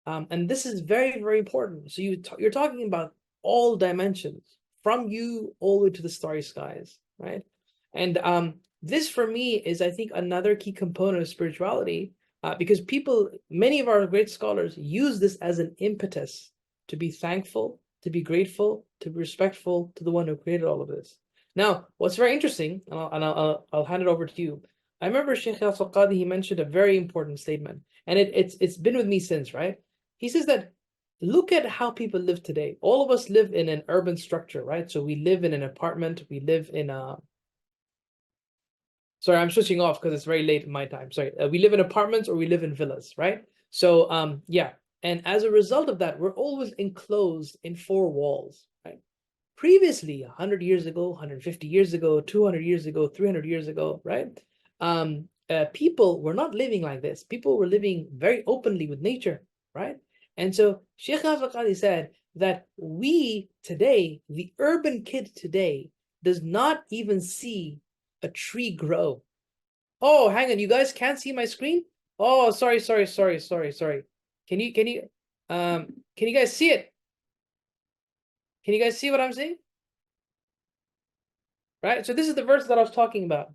And this is very, very important. So you're talking about all dimensions, from you all the way to the starry skies, right? And this for me is, I think, another key component of spirituality, because many of our great scholars use this as an impetus to be thankful, to be grateful, to be respectful to the one who created all of this. Now, what's very interesting, and I'll hand it over to you. I remember Sheikh al-Qadi, he mentioned a very important statement, and it's been with me since, right? He says that, look at how people live today. All of us live in an urban structure, right? So we live in an apartment, we live in a... Sorry, I'm switching off because it's very late in my time. Sorry, we live in apartments or we live in villas, right? So, yeah. And as a result of that, we're always enclosed in four walls, right? Previously, 100 years ago, 150 years ago, 200 years ago, 300 years ago, right? People were not living like this. People were living very openly with nature, right? And so Sheikh al-Qadi said that we today, the urban kid today, does not even see a tree grow. Oh, hang on, you guys can't see my screen? Oh, sorry. Can you guys see it? Can you guys see what I'm saying? Right? So this is the verse that I was talking about.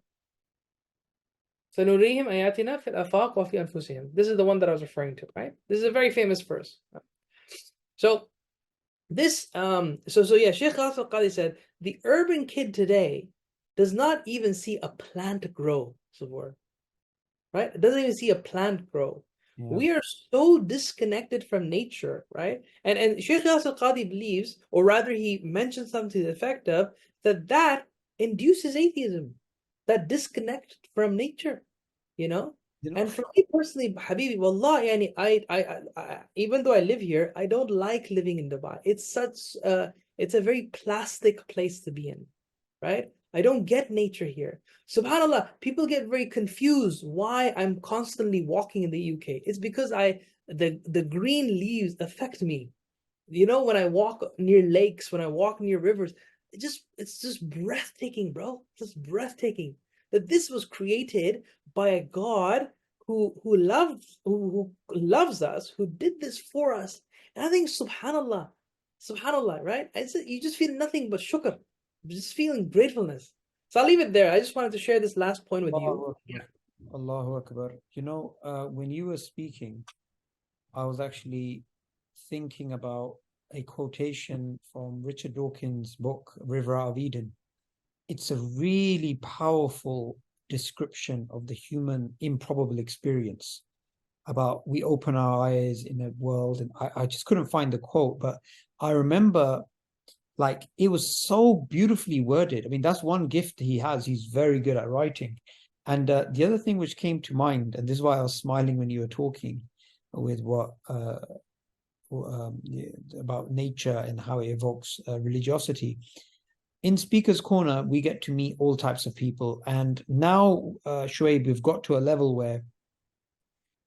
سَنُرِيهِمْ آيَاتِنَا فِي الْآفَاقِ وَفِي أَنفُسِهِمْ. This is the one that I was referring to, right? This is a very famous verse. So this yeah, Sheikh al-Qadi said the urban kid today does not even see a plant grow, Subboor. Right? It doesn't even see a plant grow. Yeah. We are so disconnected from nature, right? And Sheikh al-Qadi believes, or rather he mentions something to the effect of, that induces atheism, that disconnect from nature, you know? And for me personally, Habibi, wallah, yani, I even though I live here, I don't like living in Dubai. It's a very plastic place to be in, right? I don't get nature here. SubhanAllah, people get very confused why I'm constantly walking in the UK. It's because the green leaves affect me. You know, when I walk near lakes, when I walk near rivers, it's just breathtaking, bro. It's just breathtaking. That this was created by a God who loves us, who did this for us. And I think subhanallah, right? You just feel nothing but shukr, just feeling gratefulness. So I'll leave it there. I just wanted to share this last point with you. Yeah. Allahu Akbar. You know, when you were speaking, I was actually thinking about a quotation from Richard Dawkins' book, River Out of Eden. It's a really powerful description of the human improbable experience about we open our eyes in a world, and I just couldn't find the quote, but I remember like it was so beautifully worded. I mean, that's one gift he has. He's very good at writing. And the other thing which came to mind, and this is why I was smiling when you were talking with what about nature and how it evokes religiosity. In Speaker's Corner, we get to meet all types of people. And now, Shoaib, we've got to a level where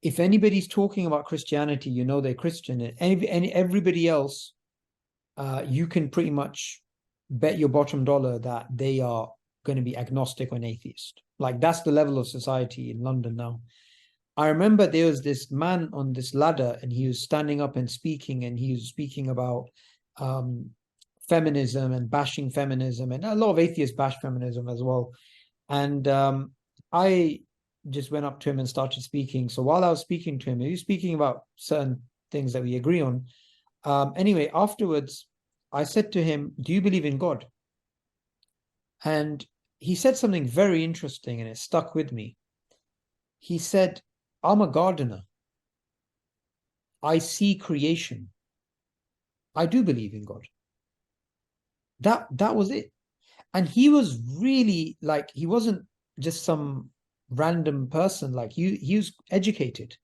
if anybody's talking about Christianity, you know they're Christian. And everybody else, you can pretty much bet your bottom dollar that they are going to be agnostic or an atheist. Like, that's the level of society in London now. I remember there was this man on this ladder, and he was standing up and speaking, and he was speaking about feminism and bashing feminism, and a lot of atheists bash feminism as well. And I just went up to him and started speaking. So while I was speaking to him, he was speaking about certain things that we agree on. Anyway, afterwards, I said to him, "Do you believe in God?" And he said something very interesting, and it stuck with me. He said, "I'm a gardener." I see creation. I do believe in God. That was it. And he was really like, he wasn't just some random person. Like he was educated.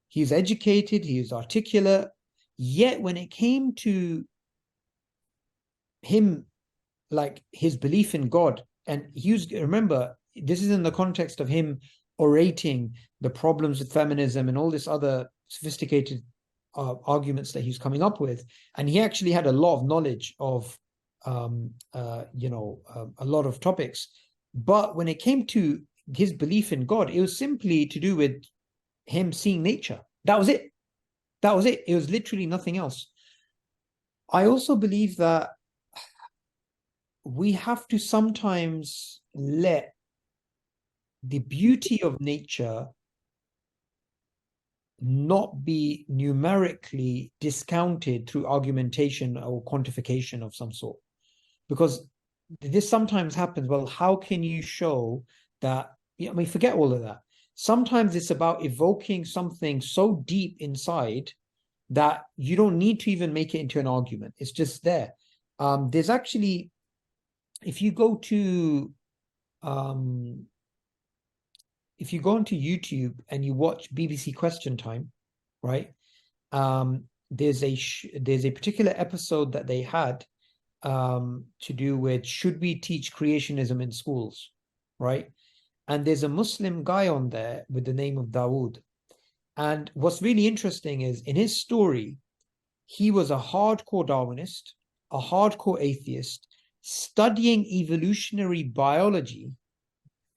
He was educated, he was articulate. Yet when it came to him, like his belief in God, and he was, remember, this is in the context of him orating the problems with feminism and all this other sophisticated arguments that he's coming up with. And he actually had a lot of knowledge of, a lot of topics. But when it came to his belief in God, it was simply to do with him seeing nature. That was it. That was it. It was literally nothing else. I also believe that we have to sometimes let the beauty of nature not be numerically discounted through argumentation or quantification of some sort. Because this sometimes happens. Well, how can you show that? I mean, forget all of that. Sometimes it's about evoking something so deep inside that you don't need to even make it into an argument. It's just there. There's actually, if you go onto YouTube and you watch BBC Question Time, right? There's a particular episode that they had to do with, should we teach creationism in schools, right? And there's a Muslim guy on there with the name of Dawood. And what's really interesting is, in his story, he was a hardcore Darwinist, a hardcore atheist, studying evolutionary biology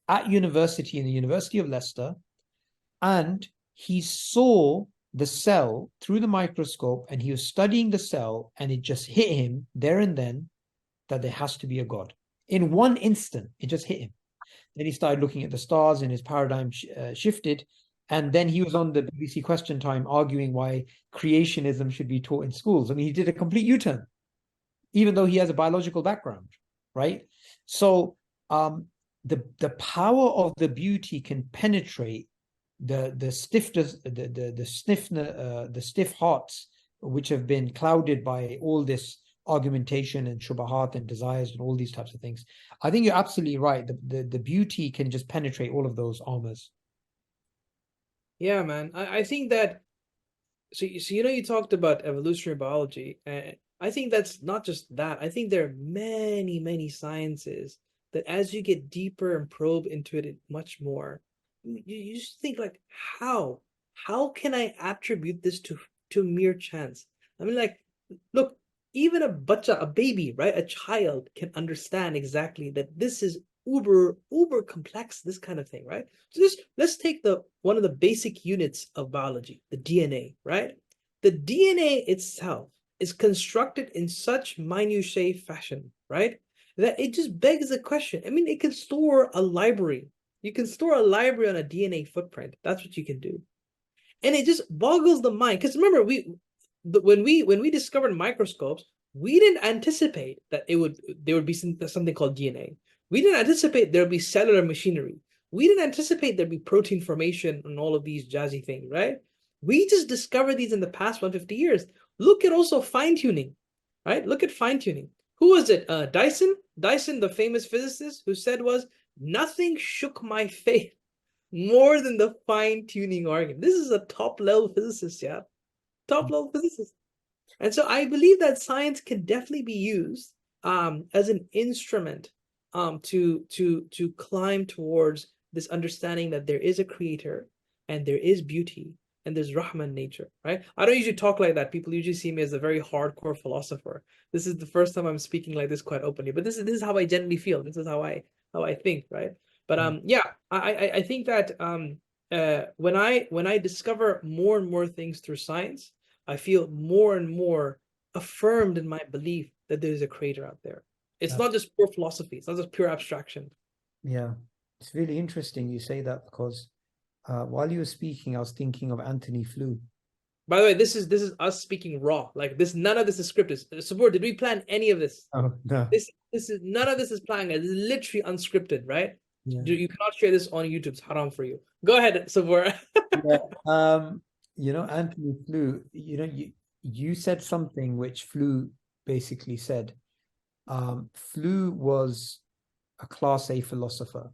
at university, in the University of Leicester. And he saw the cell through the microscope, and he was studying the cell, and it just hit him there and then that there has to be a God. In one instant, it just hit him. Then he started looking at the stars, and his paradigm shifted. And then he was on the BBC Question Time arguing why creationism should be taught in schools. I mean, he did a complete U-turn, even though he has a biological background, right? So the power of the beauty can penetrate the stiff hearts which have been clouded by all this argumentation and shubahat and desires and all these types of things. I think you're absolutely right. The beauty can just penetrate all of those armors. Yeah, man. I think that, so you talked about evolutionary biology, and I think that's not just that. I think there are many, many sciences that as you get deeper and probe into it much more, you just think like, how can I attribute this to mere chance? I mean, like, look, even a baby, right? A child can understand exactly that this is uber complex, this kind of thing, right? So let's take one of the basic units of biology, the DNA, right? The DNA itself is constructed in such minutiae fashion, right, that it just begs the question. I mean, it can store a library. You can store a library on a DNA footprint. That's what you can do. And it just boggles the mind. Because remember, when we discovered microscopes, we didn't anticipate that there would be something called DNA. We didn't anticipate there would be cellular machinery. We didn't anticipate there'd be protein formation and all of these jazzy things, right? We just discovered these in the past 150 years. Look at also fine-tuning, right? Look at fine-tuning. Who was it? Dyson, the famous physicist, who said nothing shook my faith more than the fine-tuning argument. This is a top-level physicist, yeah? Top-level physicist. And so I believe that science can definitely be used as an instrument to climb towards this understanding that there is a creator and there is beauty and there's Rahman nature, right? I don't usually talk like that. People usually see me as a very hardcore philosopher. This is the first time I'm speaking like this quite openly, but this is how I generally feel. This is how I think, right? But yeah, I think that when I discover more and more things through science, I feel more and more affirmed in my belief that there's a creator out there. It's not just pure philosophy. It's not just pure abstraction. Yeah, it's really interesting you say that, because while you were speaking, I was thinking of Anthony Flew. By the way, this is us speaking raw. Like this, none of this is scripted. Subboor, did we plan any of this? Oh no. This is none of this is planned. It's literally unscripted, right? Yeah. You cannot share this on YouTube. It's haram for you. Go ahead, Subboor. Yeah. Anthony Flew, you said something which Flew basically said. Flew was a Class A philosopher.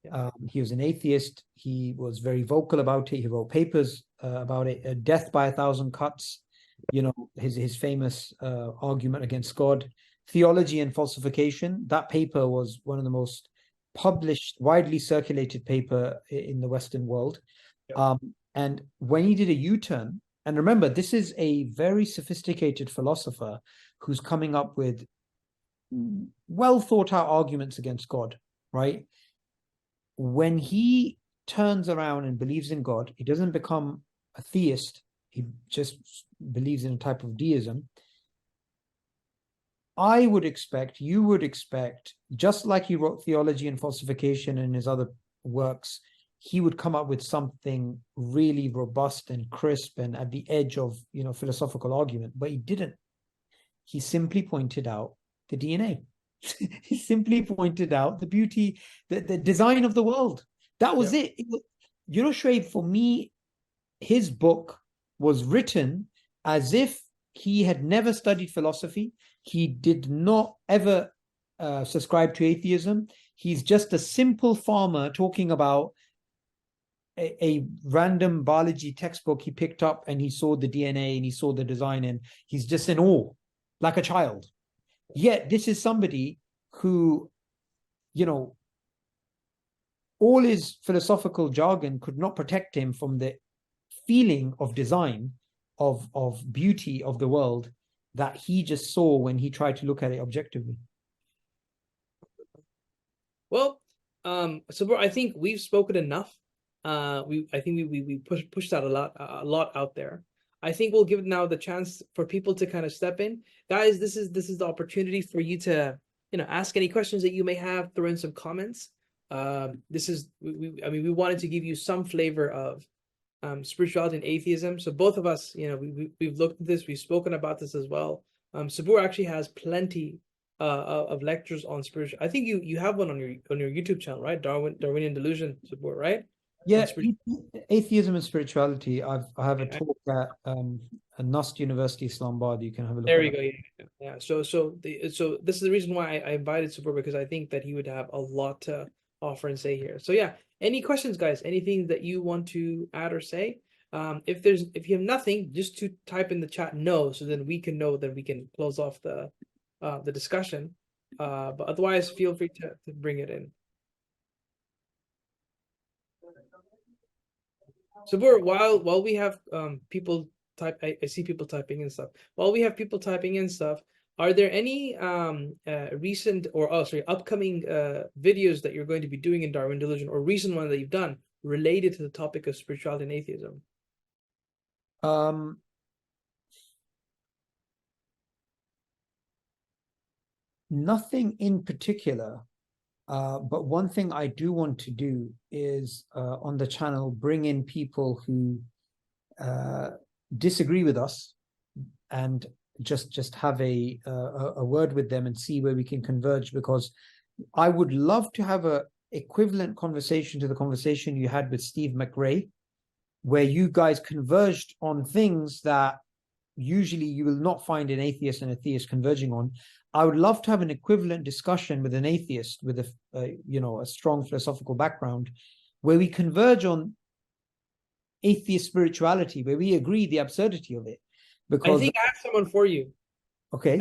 Yeah. He was an atheist. He was very vocal about it. He wrote papers about it. Death by 1,000 Cuts, his famous argument against God. Theology and Falsification. That paper was one of the most published, widely circulated paper in the Western world. Yeah. And when he did a U-turn, and remember, this is a very sophisticated philosopher who's coming up with well thought out arguments against God, right? When he turns around and believes in God, he doesn't become a theist. He just believes in a type of deism. I would expect, you would expect, just like he wrote Theology and Falsification in his other works, he would come up with something really robust and crisp and at the edge of, philosophical argument, but he didn't. He simply pointed out the DNA. He simply pointed out the beauty, the design of the world. That was it. Shoaib, for me, his book was written as if he had never studied philosophy. He did not ever subscribe to atheism. He's just a simple farmer talking about a random biology textbook he picked up, and he saw the DNA and he saw the design, and he's just in awe, like a child. Yet this is somebody who, all his philosophical jargon could not protect him from the feeling of design, of beauty of the world that he just saw when he tried to look at it objectively. Well, Subboor, I think we've spoken enough. I think we pushed that a lot out there. I think we'll give it now the chance for people to kind of step in. Guys, this is the opportunity for you to ask any questions that you may have, throw in some comments. We wanted to give you some flavor of spirituality and atheism. So both of us, we've looked at this, we've spoken about this as well. Subboor actually has plenty of lectures on spiritual. I think you have one on your YouTube channel, right? Darwinian Delusion, Subboor, right? Yeah, atheism and spirituality. I have a talk at Nust University, Islamabad. You can have a look. There we go. Yeah. So this is the reason why I invited Subboor, because I think that he would have a lot to offer and say here. So yeah, any questions, guys? Anything that you want to add or say? If you have nothing, just to type in the chat no, so then we can know that we can close off the discussion. But otherwise, feel free to bring it in. Subboor, while we have people type, I see people typing in stuff. While we have people typing in stuff, are there any recent upcoming videos that you're going to be doing in Darwin Delusion, or recent one that you've done related to the topic of spirituality and atheism? Nothing in particular. But one thing I do want to do is on the channel bring in people who disagree with us, and just have a word with them and see where we can converge, because I would love to have a equivalent conversation to the conversation you had with Steve McRae, where you guys converged on things that usually you will not find an atheist and a theist converging on. I would love to have an equivalent discussion with an atheist with a strong philosophical background, where we converge on atheist spirituality, where we agree the absurdity of it. Because I think I have someone for you. Okay.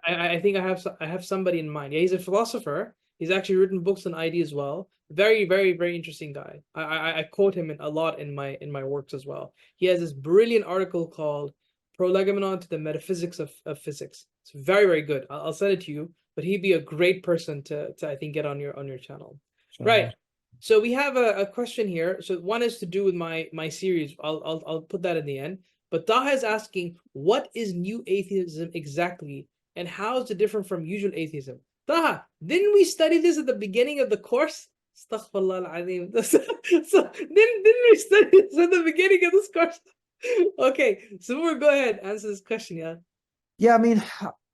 I think I have somebody in mind. Yeah, he's a philosopher. He's actually written books on ID as well. Very, very, very interesting guy. I quote him a lot in my works as well. He has this brilliant article called Prolegomena to the Metaphysics of Physics. It's very, very good. I'll send it to you. But he'd be a great person to I think get on your channel. Sure. Right. So we have a question here. So one is to do with my series. I'll put that in the end. But Taha is asking, what is new atheism exactly, and how is it different from usual atheism? Taha, didn't we study this at the beginning of the course? Astaghfirullah al-Azim. So didn't we study this at the beginning of this course? Okay, so we'll go ahead, answer this question, yeah. Yeah, I mean,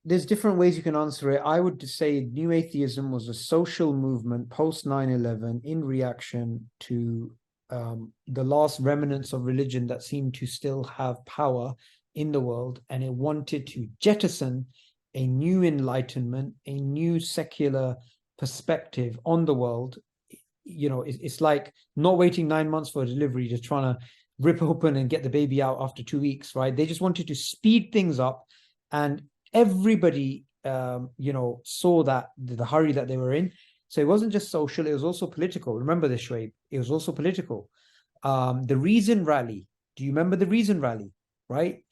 there's different ways you can answer it. I would say new atheism was a social movement post 9/11 in reaction to the last remnants of religion that seemed to still have power in the world, and it wanted to jettison a new enlightenment, a new secular perspective on the world. You know, it's like not waiting 9 months for a delivery, just trying to rip open and get the baby out after 2 weeks, right? They just wanted to speed things up, and everybody, saw that the hurry that they were in. So it wasn't just social; it was also political. Remember this, Shoaib? It was also political. The Reason Rally. Do you remember the Reason Rally? Right?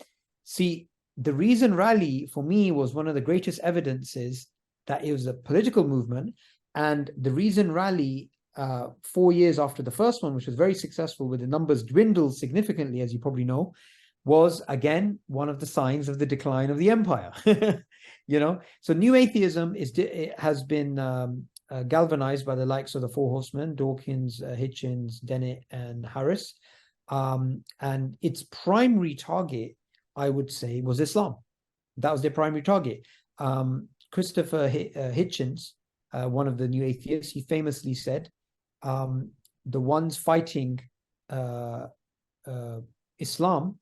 See, the Reason Rally for me was one of the greatest evidences that it was a political movement, and the Reason Rally, 4 years after the first one, which was very successful, with the numbers dwindled significantly, as you probably know, was again one of the signs of the decline of the empire. So new atheism has been galvanized by the likes of the Four Horsemen: Dawkins, Hitchens, Dennett, and Harris, and its primary target, I would say, was Islam. That was their primary target. Christopher Hitchens, one of the new atheists, he famously said, the ones fighting Islam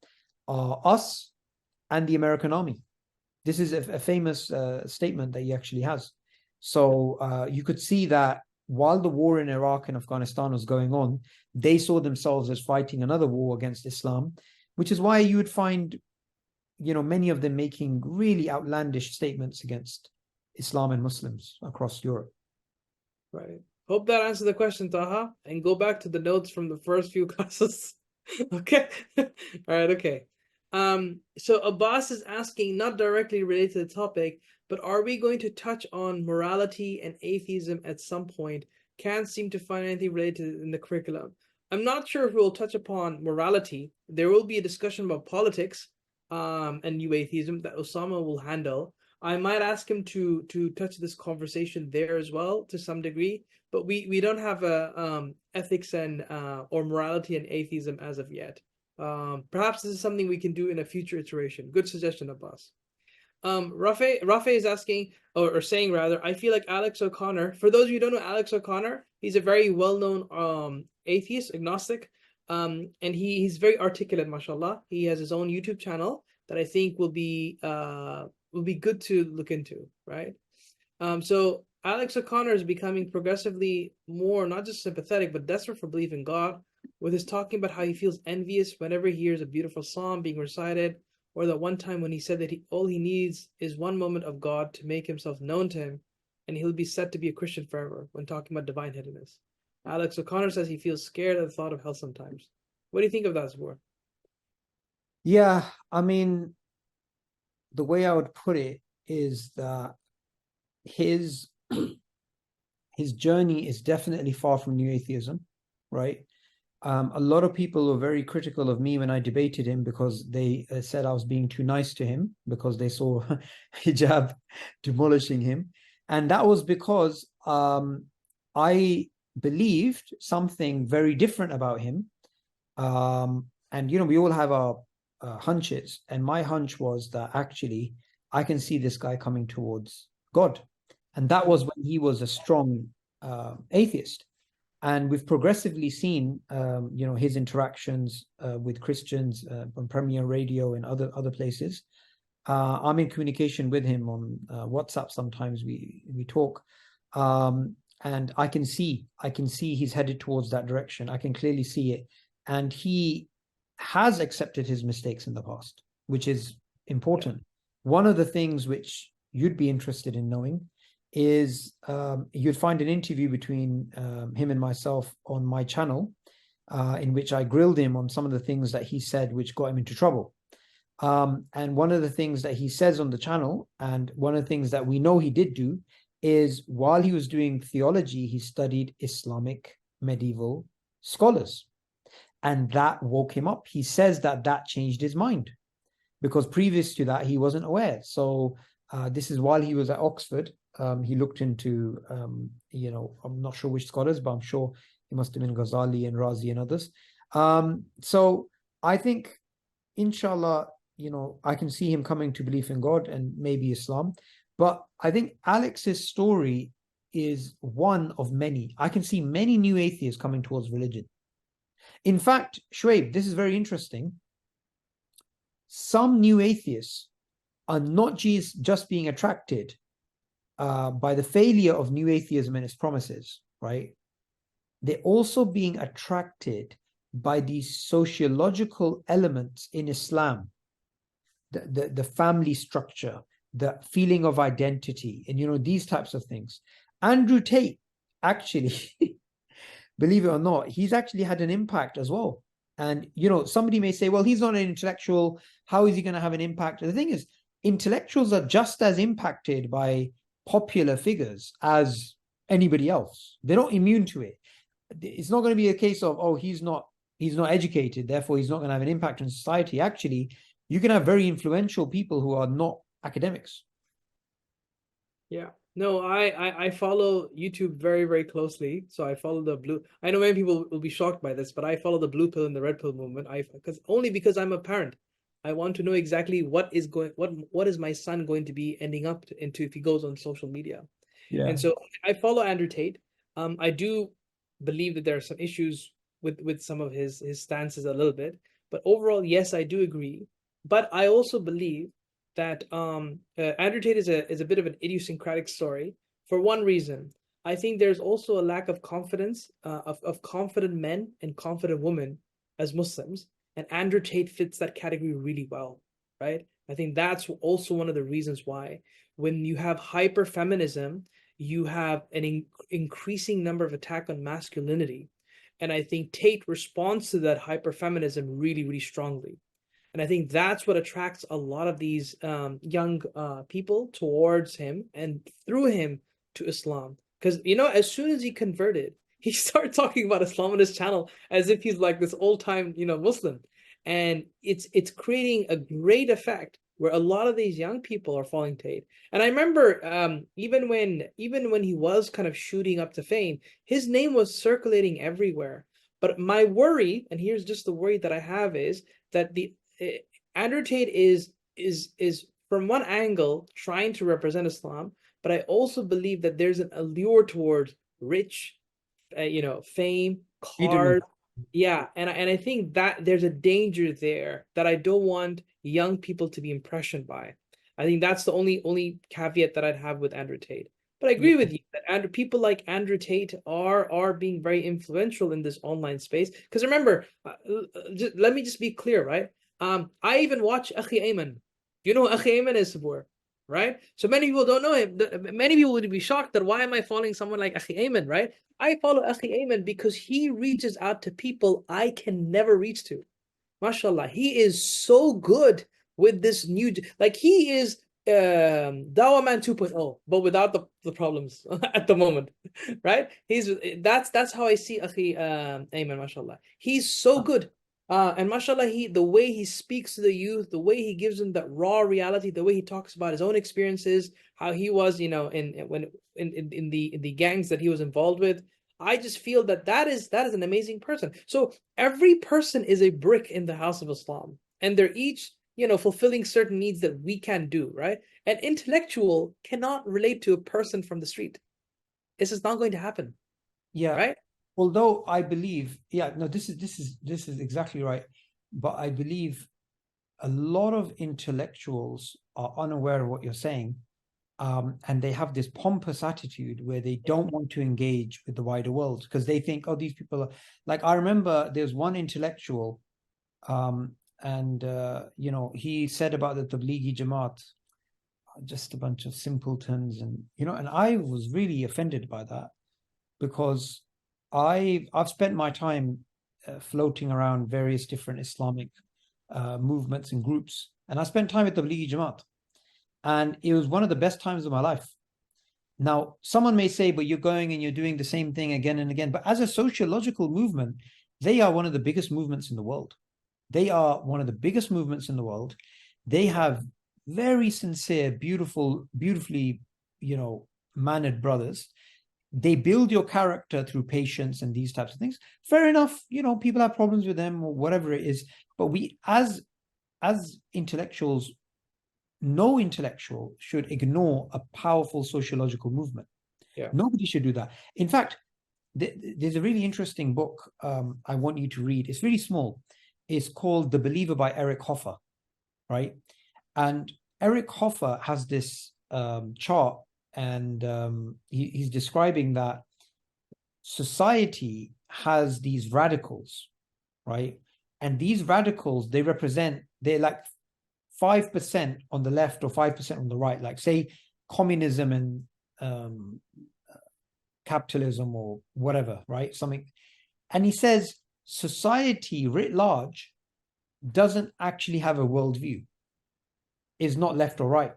are us and the American army. This is a famous statement that he actually has. So you could see that while the war in Iraq and Afghanistan was going on, they saw themselves as fighting another war against Islam, which is why you would find, many of them making really outlandish statements against Islam and Muslims across Europe. Right. Hope that answered the question, Taha. And go back to the notes from the first few classes. Okay. All right. Okay. So Abbas is asking, not directly related to the topic, but are we going to touch on morality and atheism at some point? Can't seem to find anything related in the curriculum. I'm not sure if we'll touch upon morality. There will be a discussion about politics and new atheism that Osama will handle. I might ask him to touch this conversation there as well to some degree, but we don't have a ethics and or morality and atheism as of yet. Perhaps this is something we can do in a future iteration. Good suggestion, Abbas. Rafe is asking, or saying rather, I feel like Alex O'Connor. For those of you who don't know Alex O'Connor, he's a very well-known atheist, agnostic, and he's very articulate, mashallah. He has his own YouTube channel that I think will be good to look into, right? So Alex O'Connor is becoming progressively more not just sympathetic but desperate for belief in God, with his talking about how he feels envious whenever he hears a beautiful psalm being recited, or that one time when he said that all he needs is one moment of God to make himself known to him, and he'll be set to be a Christian forever, when talking about divine headedness. Alex O'Connor says he feels scared at the thought of hell sometimes. What do you think of that, Subboor? Yeah, I mean, the way I would put it is that his journey is definitely far from new atheism, right? A lot of people were very critical of me when I debated him, because they said I was being too nice to him because they saw hijab demolishing him. And that was because I believed something very different about him. And, we all have our hunches. And my hunch was that actually I can see this guy coming towards God. And that was when he was a strong atheist. And we've progressively seen, his interactions with Christians on Premier Radio and other places. I'm in communication with him on WhatsApp. Sometimes we talk, and I can see he's headed towards that direction. I can clearly see it, and he has accepted his mistakes in the past, which is important. Yeah. One of the things which you'd be interested in knowing is you'd find an interview between him and myself on my channel, in which I grilled him on some of the things that he said which got him into trouble. And one of the things that he says on the channel, and one of the things that we know he did do, is while he was doing theology, he studied Islamic medieval scholars. And that woke him up. He says that changed his mind, because previous to that, he wasn't aware. So this is while he was at Oxford. He looked into, I'm not sure which scholars, but I'm sure it must have been Ghazali and Razi and others. So I think, inshallah, I can see him coming to belief in God and maybe Islam. But I think Alex's story is one of many. I can see many new atheists coming towards religion. In fact, Shoaib, this is very interesting. Some new atheists are not just being attracted by the failure of new atheism and its promises, right? They're also being attracted by these sociological elements in Islam, the family structure, the feeling of identity, and, you know, these types of things. Andrew Tate, actually, believe it or not, he's actually had an impact as well. And, you know, somebody may say, well, he's not an intellectual. How is he going to have an impact? The thing is, intellectuals are just as impacted by popular figures as anybody else. They're not immune to it. It's not going to be a case of, oh, he's not educated, therefore he's not going to have an impact on society. Actually, you can have very influential people who are not academics. Yeah. No, I follow YouTube very, very closely. So I follow the blue. I know many people will be shocked by this, but I follow the blue pill and the red pill movement. Because I'm a parent. I want to know exactly what is my son going to be ending up into if he goes on social media. Yeah. And so I follow Andrew Tate. I do believe that there are some issues with some of his stances a little bit, but overall, yes, I do agree. But I also believe that Andrew Tate is a bit of an idiosyncratic story for one reason. I think there's also a lack of confidence of confident men and confident women as Muslims, and Andrew Tate fits that category really well, right? I think that's also one of the reasons why when you have hyper feminism, you have an increasing number of attack on masculinity. And I think Tate responds to that hyper feminism really, really strongly. And I think that's what attracts a lot of these young people towards him and through him to Islam. Because, you know, as soon as he converted, he started talking about Islam on his channel as if he's like this old-time, you know, Muslim. And it's creating a great effect where a lot of these young people are following Tate. And I remember even when he was kind of shooting up to fame, his name was circulating everywhere. But my worry, and here's just the worry that I have, is that Andrew Tate is from one angle trying to represent Islam, but I also believe that there's an allure towards rich, fame, cars. Yeah, and I think that there's a danger there that I don't want young people to be impressioned by. I think that's the only caveat that I'd have with Andrew Tate. But I agree with you that people like Andrew Tate are being very influential in this online space. Because remember, let me just be clear, right? I even watch 𝐒𝐴𝐻. You know who 𝐒𝐴𝐻 is, Subboor, right? So many people don't know him. Many people would be shocked that why am I following someone like 𝐒𝐴𝐻, right? I follow 𝐒𝐴𝐻 because he reaches out to people I can never reach to. MashaAllah, he is so good with this new, like he is Dawah Man 2.0, but without the problems at the moment, right? That's how I see 𝐒𝐴𝐻, MashaAllah. He's so good. And mashallah, the way he speaks to the youth, the way he gives them that raw reality, the way he talks about his own experiences, how he was, in the gangs that he was involved with, I just feel that is an amazing person. So every person is a brick in the house of Islam, and they're each, fulfilling certain needs that we can do, right? An intellectual cannot relate to a person from the street. This is not going to happen. Yeah. Right? Although I believe, this is exactly right. But I believe a lot of intellectuals are unaware of what you're saying. And they have this pompous attitude where they don't want to engage with the wider world because they think, oh, these people are like, I remember there's one intellectual, he said about the Tablighi Jamaat, just a bunch of simpletons, and I was really offended by that because I've spent my time floating around various different Islamic movements and groups, and I spent time with the Tablighi Jamaat, and it was one of the best times of my life. Now, someone may say, but you're going and you're doing the same thing again and again. But as a sociological movement, they are one of the biggest movements in the world. They are one of the biggest movements in the world. They have very sincere, beautifully, mannered brothers. They build your character through patience and these types of things. Fair enough, people have problems with them or whatever it is. But we, as intellectuals, no intellectual should ignore a powerful sociological movement. Yeah. Nobody should do that. In fact, There's a really interesting book I want you to read. It's really small. It's called The Believer by Eric Hoffer, right? And Eric Hoffer has this chart, and he's describing that society has these radicals, right? And these radicals, they're like 5% on the left or 5% on the right, like say communism and capitalism or whatever, right? Something. And he says society writ large doesn't actually have a worldview, is not left or right.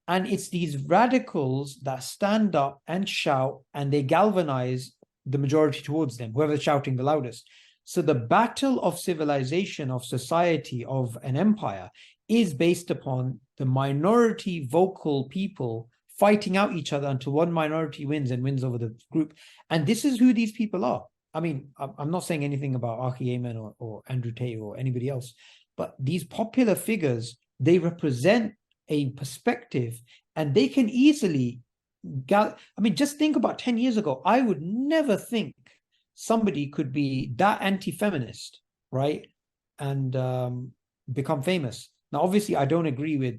And it's these radicals that stand up and shout, and they galvanize the majority towards them, whoever's shouting the loudest. So the battle of civilization, of society, of an empire is based upon the minority vocal people fighting out each other until one minority wins and wins over the group. And this is who these people are. I mean, I'm not saying anything about 𝐒𝐽𝐻 or Andrew Tate or anybody else, but these popular figures, they represent a perspective, and they can easily I mean, just think about 10 years ago. I would never think somebody could be that anti-feminist, right? And become famous. Now, obviously, I don't agree with,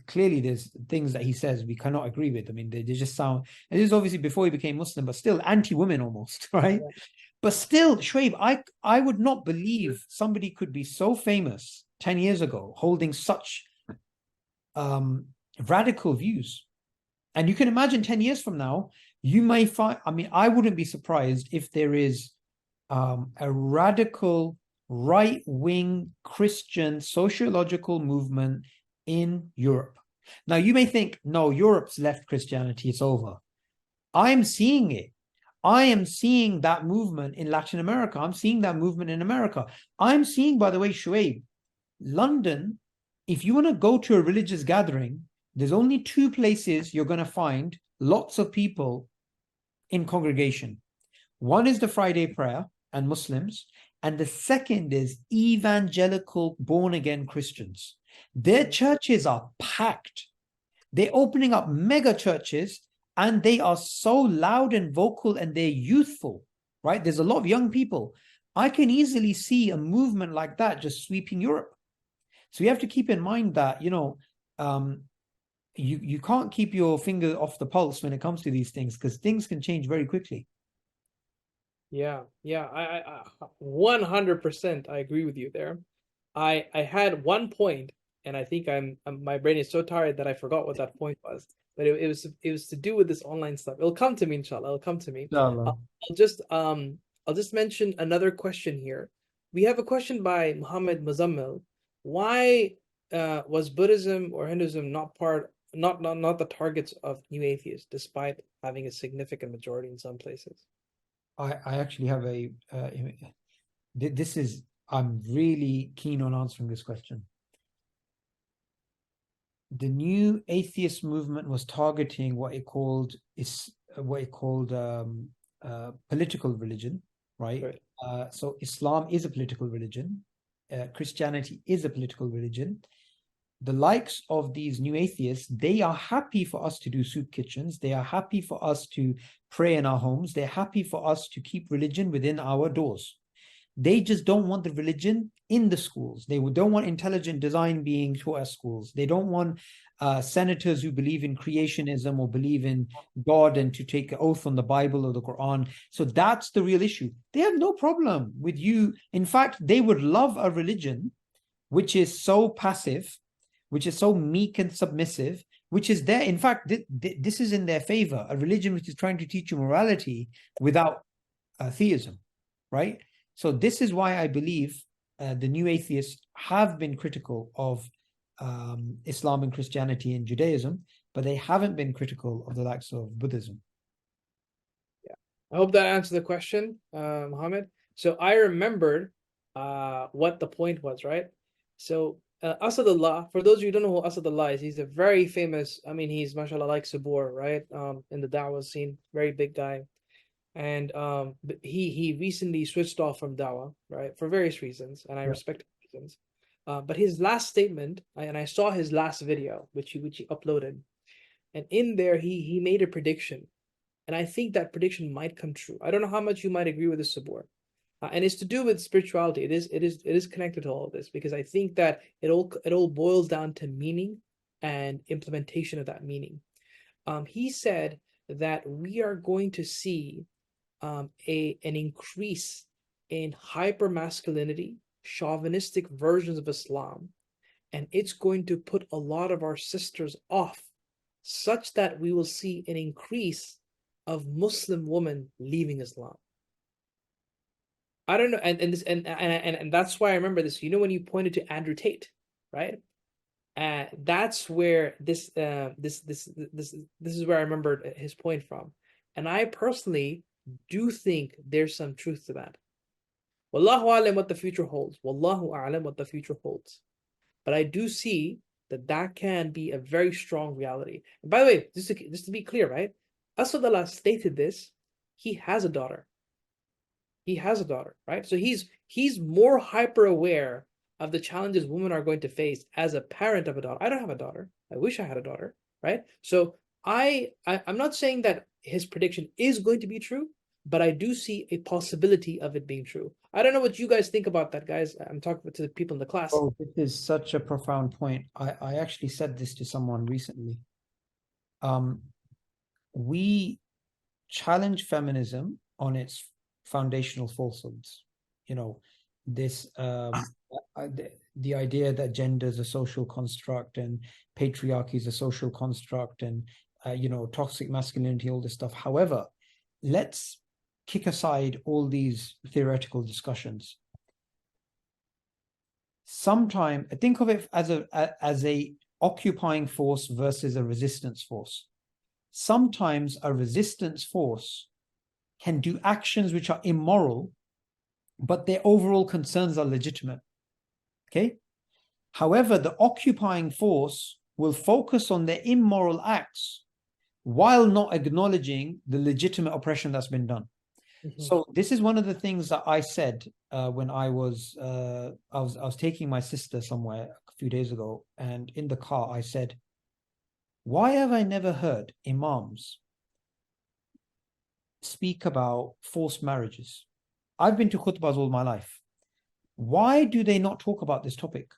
clearly there's things that he says we cannot agree with. I mean, they just sound, and this is obviously before he became Muslim, but still anti-women almost, right? Yeah. But still, Shoaib, I would not believe somebody could be so famous 10 years ago, holding such radical views. And you can imagine 10 years from now, you may find, I mean, I wouldn't be surprised if there is a radical right-wing Christian sociological movement in Europe. Now, you may think, no, Europe's left Christianity, it's over. I'm seeing it. I am seeing that movement in Latin America. I'm seeing that movement in America. I'm seeing, by the way, Shoaib, London, if you want to go to a religious gathering, there's only two places you're going to find lots of people in congregation. One is the Friday prayer and Muslims, and the second is evangelical born-again Christians. Their churches are packed. They're opening up mega churches, and they are so loud and vocal, and they're youthful, right? There's a lot of young people. I can easily see a movement like that just sweeping Europe. So you have to keep in mind that, you know, you can't keep your finger off the pulse when it comes to these things, because things can change very quickly. Yeah, I 100% I agree with you there. I had one point, and I think my brain is so tired that I forgot what that point was. But it was to do with this online stuff. It'll come to me, inshallah. It'll come to me. I'll just mention another question here. We have a question by Muhammad Muzammil. Why was Buddhism or Hinduism not the targets of new atheists, despite having a significant majority in some places? I actually have I'm really keen on answering this question. The new atheist movement was targeting what it called political religion, right? So Islam is a political religion. Christianity is a political religion. The likes of these new atheists, they are happy for us to do soup kitchens. They are happy for us to pray in our homes. They're happy for us to keep religion within our doors. They just don't want the religion in the schools. They don't want intelligent design being taught at schools. They don't want senators who believe in creationism or believe in God and to take an oath on the Bible or the Quran. So that's the real issue. They have no problem with you. In fact, they would love a religion which is so passive, which is so meek and submissive, which is there. In fact, this is in their favor, a religion which is trying to teach you morality without theism, right? So this is why I believe the new atheists have been critical of Islam and Christianity and Judaism, but they haven't been critical of the likes of Buddhism. Yeah, I hope that answered the question, Muhammad. So I remembered what the point was, right? So Asadullah, for those of you who don't know who Asadullah is, he's a very famous, I mean, he's mashallah like Subboor, right? In the da'wah scene, very big guy. And he recently switched off from da'wah, right? For various reasons, and I respect his reasons. But his last statement, and I saw his last video, which he uploaded, and in there he made a prediction. And I think that prediction might come true. I don't know how much you might agree with this, Subboor. And it's to do with spirituality. It is connected to all of this, because I think that it all boils down to meaning and implementation of that meaning. He said that we are going to see an increase in hypermasculinity, chauvinistic versions of Islam, and it's going to put a lot of our sisters off, such that we will see an increase of Muslim women leaving Islam. I don't know, and that's why I remember this. You know, when you pointed to Andrew Tate, right? That's where this is where I remembered his point from, and I personally do think there's some truth to that. Wallahu a'lam what the future holds. Wallahu a'lam what the future holds. But I do see that that can be a very strong reality. And by the way, just to be clear, right? Asadullah stated this. He has a daughter. He has a daughter, right? So he's more hyper aware of the challenges women are going to face as a parent of a daughter. I don't have a daughter. I wish I had a daughter, right? So I'm not saying that his prediction is going to be true, but I do see a possibility of it being true. I don't know what you guys think about that, guys. I'm talking to the people in the class. Oh, this is such a profound point. I actually said this to someone recently. We challenge feminism on its foundational falsehoods. You know, this the idea that gender is a social construct and patriarchy is a social construct, and you know, toxic masculinity, all this stuff. However, let's kick aside all these theoretical discussions. Sometimes think of it as a occupying force versus a resistance force. Sometimes a resistance force can do actions which are immoral, but their overall concerns are legitimate. Okay? However, the occupying force will focus on their immoral acts while not acknowledging the legitimate oppression that's been done. Mm-hmm. So this is one of the things that I said when I was taking my sister somewhere a few days ago, and in the car I said, why have I never heard imams speak about forced marriages? I've been to khutbahs all my life. Why do they not talk about this topic?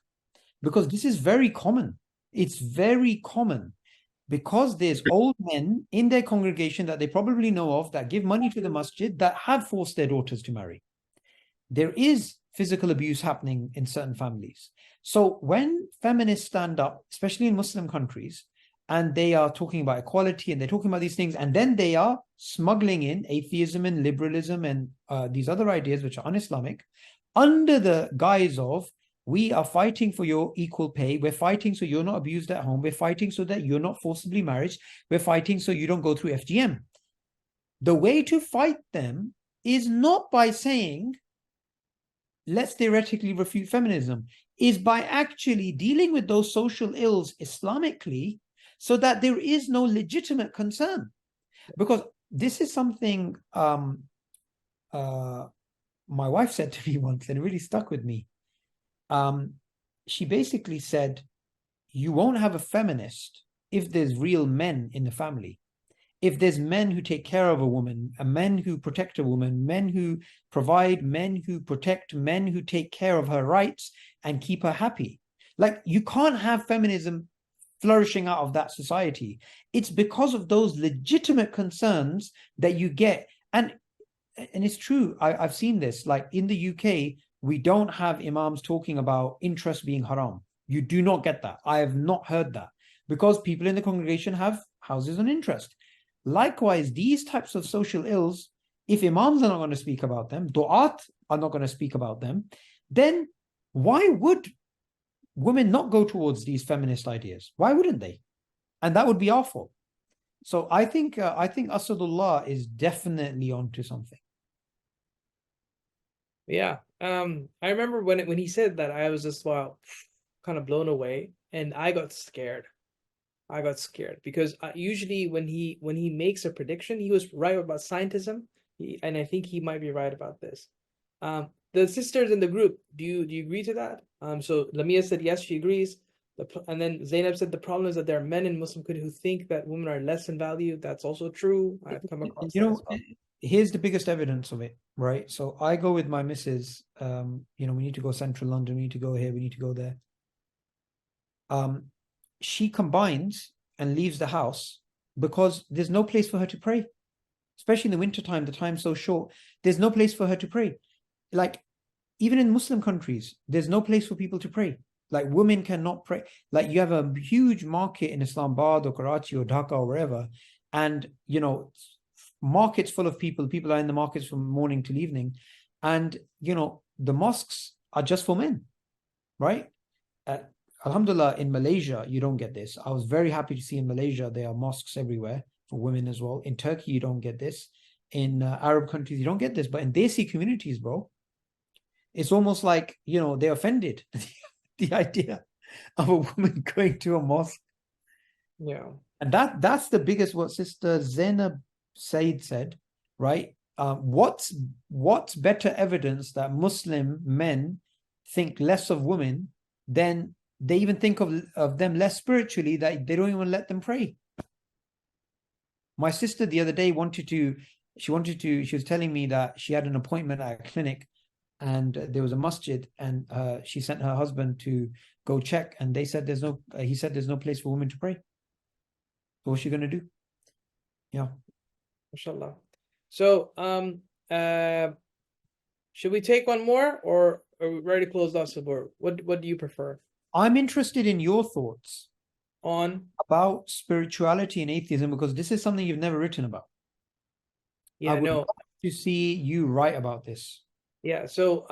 Because this is very common. It's very common. Because there's old men in their congregation that they probably know of that give money to the masjid that have forced their daughters to marry. There is physical abuse happening in certain families. So when feminists stand up, especially in Muslim countries, and they are talking about equality and they're talking about these things, and then they are smuggling in atheism and liberalism and these other ideas which are un-Islamic, under the guise of, we are fighting for your equal pay. We're fighting so you're not abused at home. We're fighting so that you're not forcibly married. We're fighting so you don't go through FGM. The way to fight them is not by saying, let's theoretically refute feminism, is by actually dealing with those social ills Islamically so that there is no legitimate concern. Because this is something my wife said to me once, and it really stuck with me. She basically said, you won't have a feminist if there's real men in the family. If there's men who take care of a woman, men who protect a woman, men who provide, men who protect, men who take care of her rights and keep her happy. Like, you can't have feminism flourishing out of that society. It's because of those legitimate concerns that you get. And it's true. I've seen this. Like in the UK, we don't have imams talking about interest being haram. You do not get that. I have not heard that, because people in the congregation have houses on interest. Likewise, these types of social ills, if imams are not going to speak about them, du'at are not going to speak about them, then why would women not go towards these feminist ideas? Why wouldn't they? And that would be our fault. So I think Asadullah is definitely onto something. Yeah. I remember when he said that, I was just kind of blown away, and I got scared. Because usually when he makes a prediction, he was right about scientism, and I think he might be right about this. The sisters in the group, do you agree to that? So Lamia said yes, she agrees. And then Zainab said the problem is that there are men in Muslim community who think that women are less in value. That's also true. I've come across that as well. Here's the biggest evidence of it, right? So I go with my missus, we need to go central London, we need to go here, we need to go there. She combines and leaves the house because there's no place for her to pray. Especially in the wintertime, the time's so short, there's no place for her to pray. Like, even in Muslim countries, there's no place for people to pray. Like, women cannot pray. Like, you have a huge market in Islamabad or Karachi or Dhaka or wherever, and, markets full of people are in the markets from morning till evening. And, the mosques are just for men, right? Alhamdulillah, in Malaysia, you don't get this. I was very happy to see in Malaysia, there are mosques everywhere for women as well. In Turkey, you don't get this. In Arab countries, you don't get this. But in Desi communities, bro, it's almost like, they're offended. The idea of a woman going to a mosque. Yeah. And that's the biggest, what Sister Zainab Said said, right? What's better evidence that Muslim men think less of women than they even think of them less spiritually, that they don't even let them pray? My sister the other day she was telling me that she had an appointment at a clinic and there was a masjid, and she sent her husband to go check, and he said there's no place for women to pray. So what's she going to do? Yeah. MashaAllah. So, should we take one more, or are we ready to close off, Subboor? What do you prefer? I'm interested in your thoughts about spirituality and atheism, because this is something you've never written about. Yeah, I would love to see you write about this. Yeah, so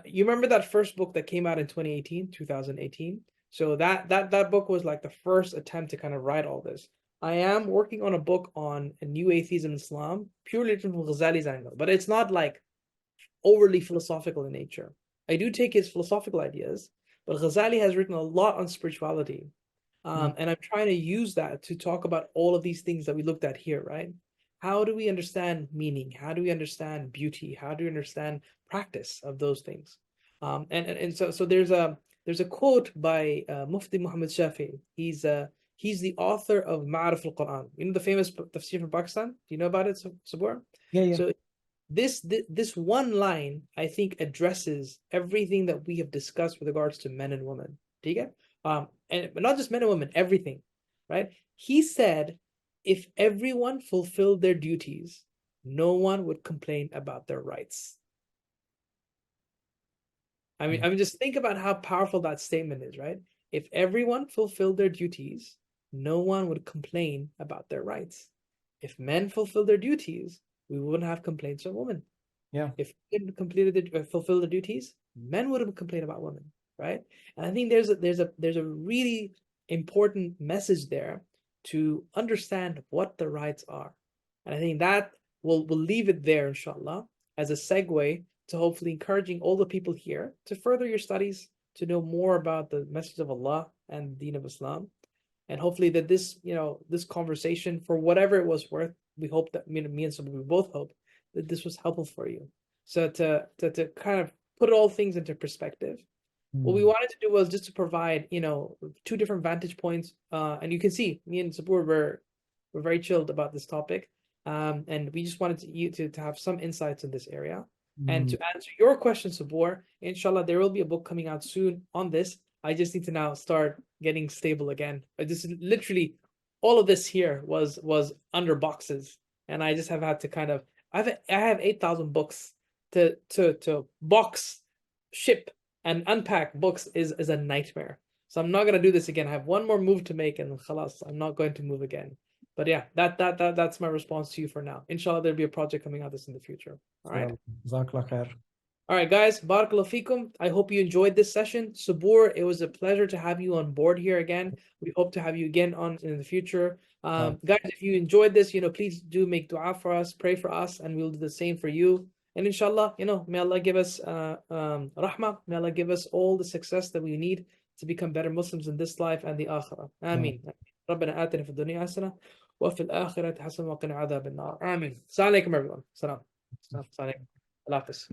you remember that first book that came out in 2018? So that book was like the first attempt to kind of write all this. I am working on a book on a new atheism in Islam, purely from Ghazali's angle, but it's not like overly philosophical in nature. I do take his philosophical ideas, but Ghazali has written a lot on spirituality. And I'm trying to use that to talk about all of these things that we looked at here, right? How do we understand meaning? How do we understand beauty? How do we understand practice of those things? So there's a quote by Mufti Muhammad Shafi. He's the author of Ma'arif al-Quran. The famous tafsir from Pakistan? Do you know about it, Subboor? Yeah. So this one line, I think, addresses everything that we have discussed with regards to men and women. Do you get? And not just men and women, everything, right? He said, if everyone fulfilled their duties, no one would complain about their rights. I mean, just think about how powerful that statement is, right? If everyone fulfilled their duties, no one would complain about their rights. If men fulfilled their duties, we wouldn't have complaints of women. Yeah. If men fulfilled their duties, men wouldn't complain about women, right? And I think there's a really important message there to understand what the rights are. And I think that we'll leave it there, inshallah, as a segue to hopefully encouraging all the people here to further your studies, to know more about the message of Allah and the Deen of Islam. And hopefully that this conversation, for whatever it was worth, we hope that me and Subboor, we both hope that this was helpful for you. So to kind of put all things into perspective, what we wanted to do was just to provide, two different vantage points. And you can see me and Subboor we're very chilled about this topic. And we just wanted you to have some insights in this area. And to answer your question, Subboor, inshallah, there will be a book coming out soon on this. I just need to now start getting stable again. This is literally, all of this here was under boxes, and I just have had to kind of, I have 8,000 books to box, ship, and unpack books is a nightmare. So I'm not gonna do this again. I have one more move to make, and khalas, I'm not going to move again. But yeah, that's my response to you for now. Inshallah, there'll be a project coming out this in the future. All right. Jazakallah khair. All right, guys. Barakallahu feekum. I hope you enjoyed this session. Subboor, it was a pleasure to have you on board here again. We hope to have you again on in the future. Guys, if you enjoyed this, please do make dua for us, pray for us, and we'll do the same for you. And inshallah, may Allah give us rahmah. May Allah give us all the success that we need to become better Muslims in this life and the akhirah. Ameen. ربنا آتنا في الدنيا حسنة وفي الآخرة حسنة وقنا عذاب النار. آمين. السلام عليكم everyone. Salam. Allah Hafiz.